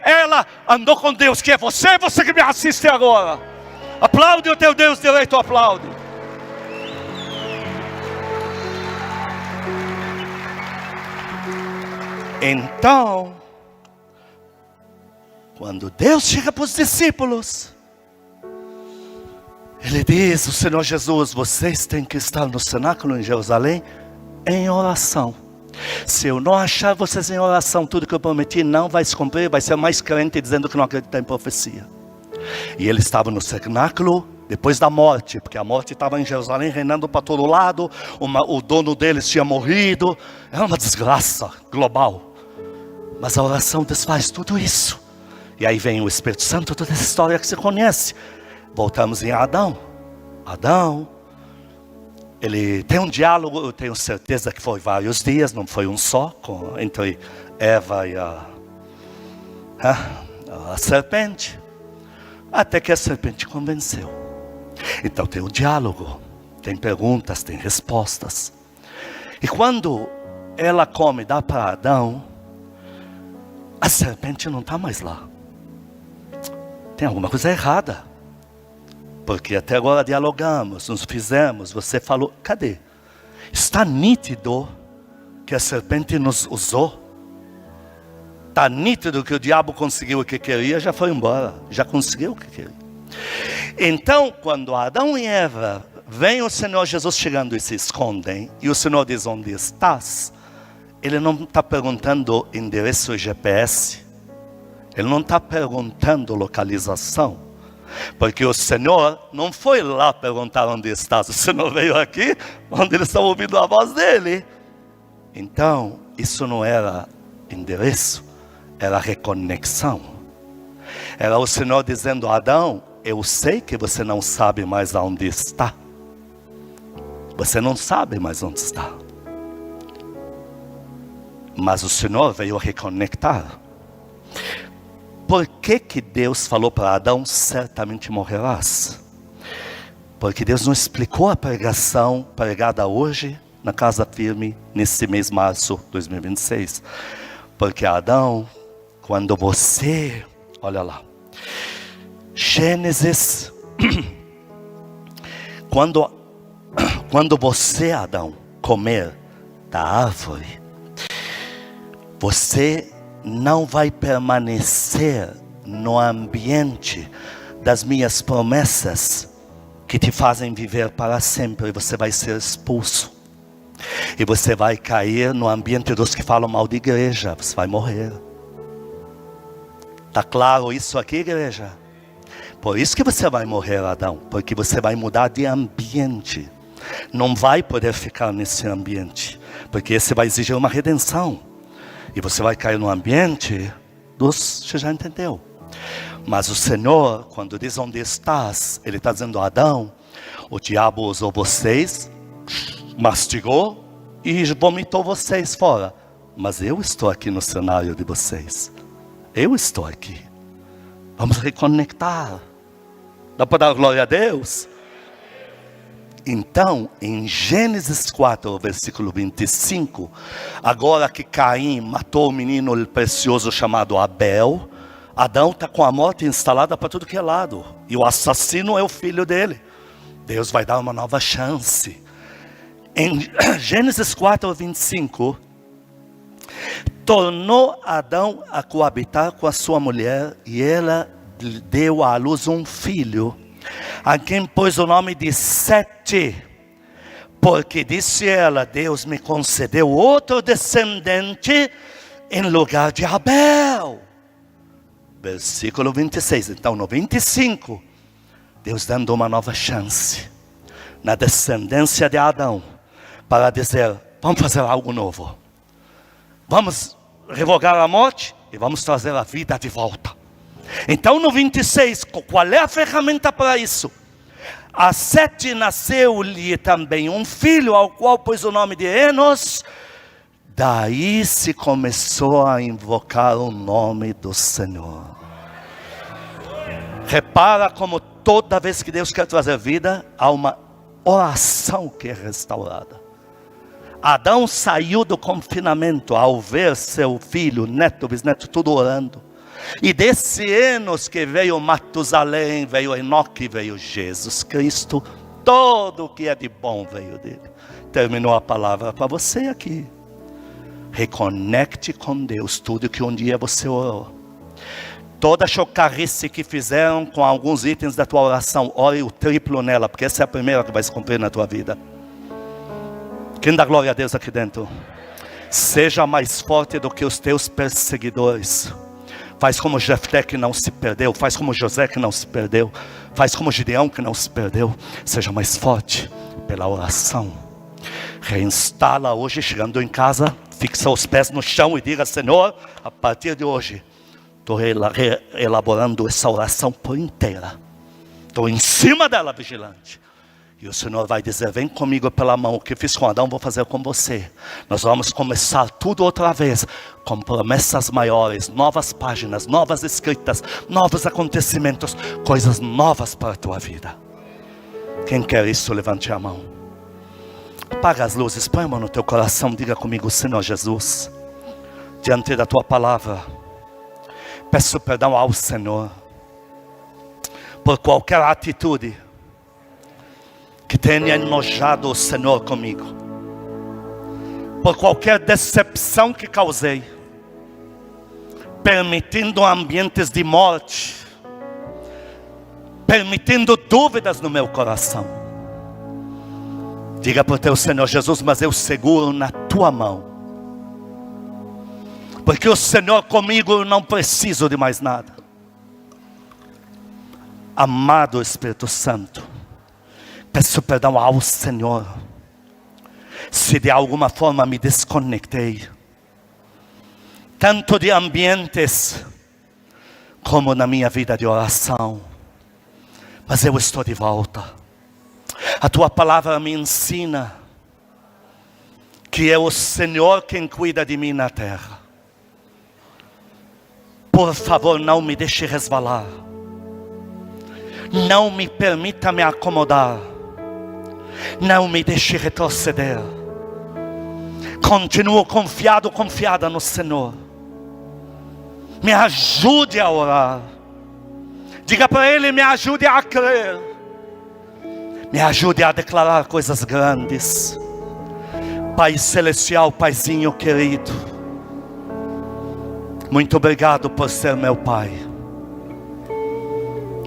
[SPEAKER 1] Ela andou com Deus, que é você que me assiste agora. Aplaude o teu Deus direito, aplaude. Então, quando Deus chega para os discípulos, Ele diz, o Senhor Jesus, vocês têm que estar no cenáculo em Jerusalém, em oração. Se eu não achar vocês em oração, tudo que eu prometi não vai se cumprir, vai ser mais crente dizendo que não acredita em profecia. E ele estava no cenáculo depois da morte, porque a morte estava em Jerusalém reinando para todo lado, o dono deles tinha morrido, era uma desgraça global. Mas a oração desfaz tudo isso. E aí vem o Espírito Santo, toda essa história que você conhece. Voltamos em Adão. Adão, ele tem um diálogo, eu tenho certeza que foi vários dias, não foi um só, entre Eva e a serpente. Até que a serpente convenceu. Então tem um diálogo, tem perguntas, tem respostas. E quando ela come, dá para Adão, a serpente não está mais lá. Tem alguma coisa errada. Porque até agora dialogamos, nos fizemos, você falou, cadê? Está nítido que a serpente nos usou. Está nítido que o diabo conseguiu o que queria, já foi embora, já conseguiu o que queria. Então, quando Adão e Eva, vem o Senhor Jesus chegando e se escondem, e o Senhor diz, onde estás? Ele não está perguntando endereço e GPS. Ele não está perguntando localização. Porque o Senhor não foi lá perguntar onde estás. O Senhor veio aqui, onde eles estão ouvindo a voz dele. Então, isso não era endereço, era reconexão. Era o Senhor dizendo: Adão, eu sei que você não sabe mais onde está. Você não sabe mais onde está. Mas o Senhor veio reconectar. Por que Deus falou para Adão: certamente morrerás? Porque Deus não explicou a pregação pregada hoje na Casa Firme, nesse mês de março de 2026. Porque Adão, quando você, olha lá, Gênesis, quando você, Adão, comer da árvore, você não vai permanecer no ambiente das minhas promessas que te fazem viver para sempre. Você vai ser expulso. E você vai cair no ambiente dos que falam mal de igreja. Você vai morrer. Está claro isso aqui, igreja? Por isso que você vai morrer, Adão. Porque você vai mudar de ambiente. Não vai poder ficar nesse ambiente. Porque esse vai exigir uma redenção. E você vai cair no ambiente dos... Você já entendeu? Mas o Senhor, quando diz onde estás, Ele está dizendo: Adão, o diabo usou vocês, mastigou e vomitou vocês fora. Mas eu estou aqui no cenário de vocês. Eu estou aqui. Vamos reconectar. Dá para dar glória a Deus? Então, em Gênesis 4, versículo 25, agora que Caim matou o menino precioso chamado Abel, Adão está com a morte instalada para tudo que é lado. E o assassino é o filho dele. Deus vai dar uma nova chance. Em Gênesis 4, 25, tornou Adão a coabitar com a sua mulher, e ela deu à luz um filho, a quem pôs o nome de Sete, porque disse ela: Deus me concedeu outro descendente em lugar de Abel. Versículo 26. Então no 25, Deus dando uma nova chance na descendência de Adão, para dizer: vamos fazer algo novo. Vamos revogar a morte e vamos trazer a vida de volta. Então no 26, qual é a ferramenta para isso? A Sete nasceu-lhe também um filho, ao qual pôs o nome de Enos. Daí se começou a invocar o nome do Senhor. Repara como toda vez que Deus quer trazer vida, há uma oração que é restaurada. Adão saiu do confinamento ao ver seu filho, neto, bisneto, tudo orando. E desse Enos que veio Matusalém, veio Enoque, veio Jesus Cristo. Todo o que é de bom veio dele. Terminou a palavra para você aqui. Reconecte com Deus tudo que um dia você orou. Toda chocarrice que fizeram com alguns itens da tua oração, ore o triplo nela, porque essa é a primeira que vai se cumprir na tua vida. Quem dá glória a Deus aqui dentro? Seja mais forte do que os teus perseguidores. Faz como Jefté, que não se perdeu. Faz como José, que não se perdeu. Faz como Gideão, que não se perdeu. Seja mais forte pela oração. Reinstala hoje, chegando em casa, fixa os pés no chão e diga: Senhor, a partir de hoje, estou elaborando essa oração por inteira. Estou em cima dela vigilante. E o Senhor vai dizer: vem comigo pela mão. O que fiz com Adão, vou fazer com você. Nós vamos começar tudo outra vez, com promessas maiores, novas páginas, novas escritas, novos acontecimentos, coisas novas para a tua vida. Quem quer isso, levante a mão. Apaga as luzes, põe a mão no teu coração, diga comigo: Senhor Jesus, diante da tua palavra, peço perdão ao Senhor por qualquer atitude que tenha enojado o Senhor comigo, por qualquer decepção que causei, permitindo ambientes de morte, permitindo dúvidas no meu coração. Diga para o teu Senhor: Jesus, mas eu seguro na tua mão Porque o Senhor comigo, eu não preciso de mais nada. Amado Espírito Santo, peço perdão ao Senhor, se de alguma forma me desconectei, tanto de ambientes, como na minha vida de oração. Mas eu estou de volta. A tua palavra me ensina que é o Senhor quem cuida de mim na terra. Por favor, não me deixe resvalar. Não me permita me acomodar. Não me deixe retroceder. Continuo confiada no Senhor. Me ajude a orar. Diga para Ele, me ajude a crer. Me ajude a declarar coisas grandes. Pai Celestial, Paizinho querido, muito obrigado por ser meu Pai.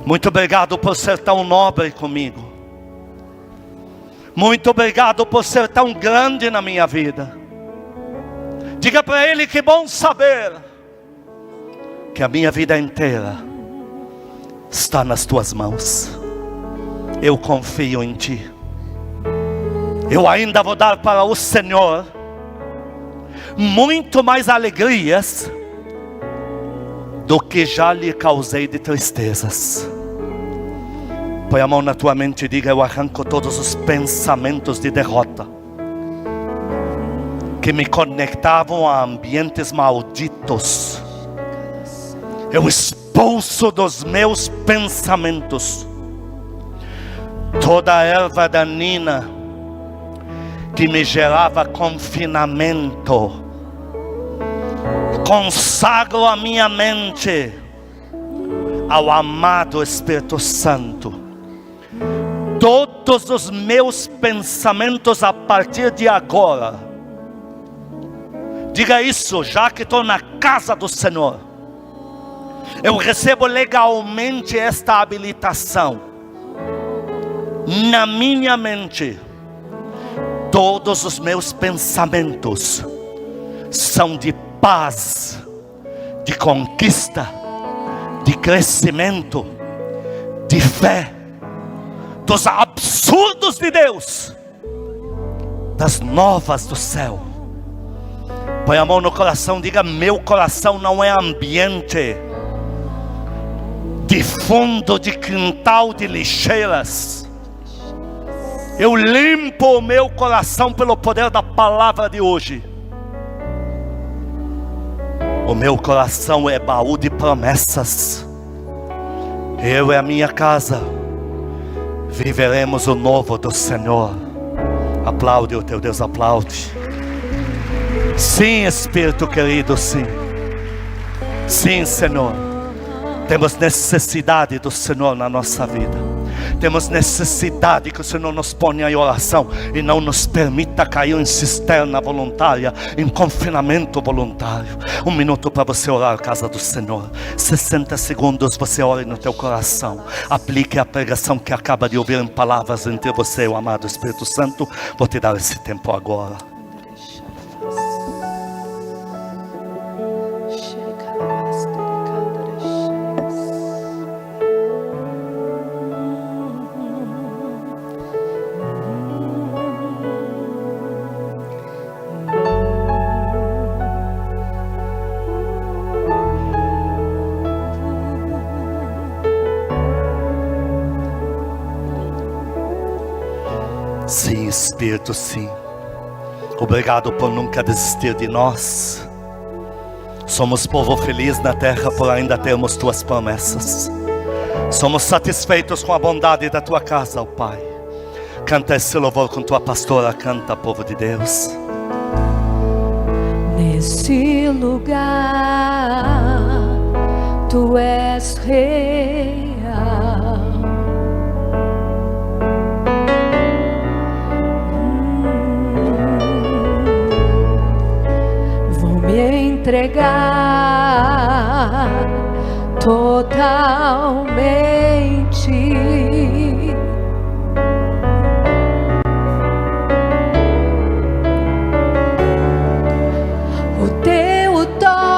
[SPEAKER 1] Muito obrigado por ser tão nobre comigo. Muito obrigado por ser tão grande na minha vida. Diga para Ele, que bom saber que a minha vida inteira está nas tuas mãos. Eu confio em ti. Eu ainda vou dar para o Senhor muito mais alegrias do que já lhe causei de tristezas. Põe a mão na tua mente e diga: eu arranco todos os pensamentos de derrota que me conectavam a ambientes malditos. Eu expulso dos meus pensamentos toda a erva danina que me gerava confinamento. Consagro a minha mente ao amado Espírito Santo. Todos os meus pensamentos a partir de agora, diga isso, já que estou na casa do Senhor, eu recebo legalmente esta habilitação. Na minha mente, todos os meus pensamentos são de paz, de conquista, de crescimento, de fé, dos absurdos de Deus, das novas do céu. Põe a mão no coração, diga: meu coração não é ambiente de fundo de quintal de lixeiras. Eu limpo o meu coração pelo poder da palavra de hoje. O meu coração é baú de promessas. Eu e a minha casa viveremos o novo do Senhor. Aplaude o teu Deus, aplaude. Sim, Espírito querido, sim. Sim, Senhor. Temos necessidade do Senhor na nossa vida. Temos necessidade que o Senhor nos ponha em oração e não nos permita cair em cisterna voluntária, em confinamento voluntário. 1 minuto para você orar, casa do Senhor. 60 segundos você ore no teu coração. Aplique a pregação que acaba de ouvir em palavras entre você e o amado Espírito Santo. Vou te dar esse tempo agora. Sim, Espírito, sim. Obrigado por nunca desistir de nós. Somos povo feliz na terra por ainda termos tuas promessas. Somos satisfeitos com a bondade da tua casa, ó Pai. Canta esse louvor com tua pastora, canta, povo de Deus.
[SPEAKER 2] Nesse lugar, tu és real. Entregar totalmente. O teu toque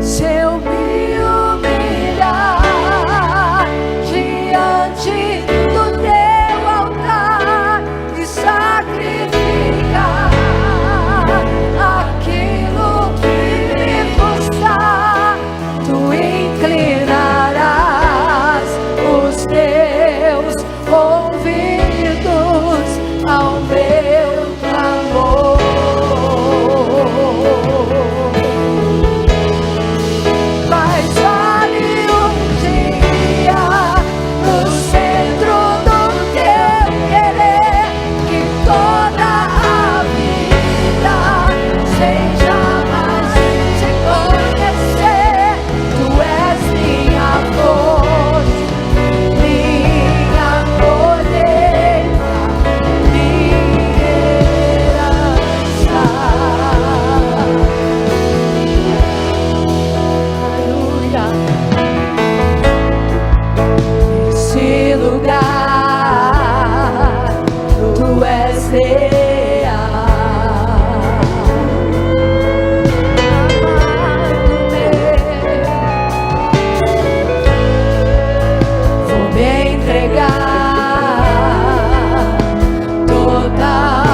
[SPEAKER 2] Se eu me humilhar diante do teu altar e sacrificar aquilo que me custar, tu inclinarás os teus ouvidos ao meu clamor. Mas vale dia no centro do teu querer que toda a vida seja mais te conhecer. Tu és minha força, minha colheita, minha herança. Aleluia. Nesse lugar, tu és real. Vou me entregar totalmente.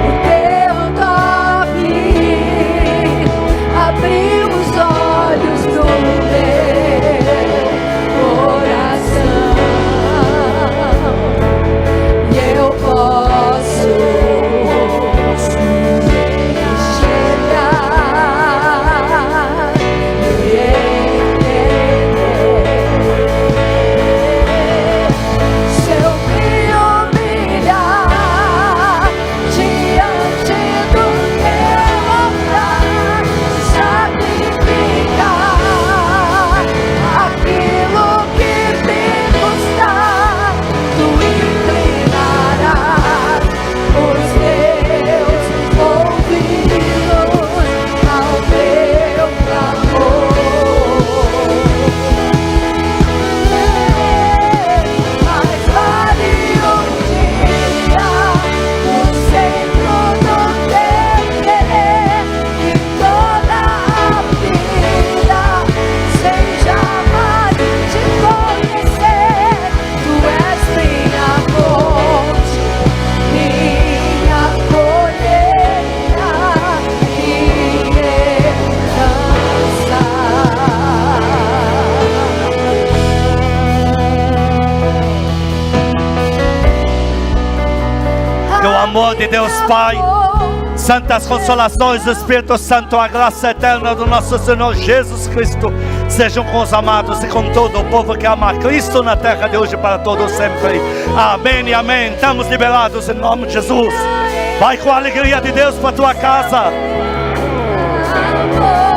[SPEAKER 2] O teu toque abriu os olhos do meu coração e eu posso enxergar e entender. Se eu me humilhar diante do teu altar, sacrificar aquilo que me custar, tu inclinarás os teus ouvidos ao meu clamor. Mas vale dia no centro do teu querer que toda a vida seja mais te conhecer. Tu és minha fonte, minha colheita, minha herança.
[SPEAKER 1] Que o amor de Deus Pai, santas consolações do Espírito Santo, a graça eterna do nosso Senhor Jesus Cristo sejam com os amados e com todo o povo que ama Cristo na terra de hoje para todos sempre. Amém e amém. Estamos liberados em nome de Jesus. Vai com a alegria de Deus para tua casa.
[SPEAKER 2] Amor.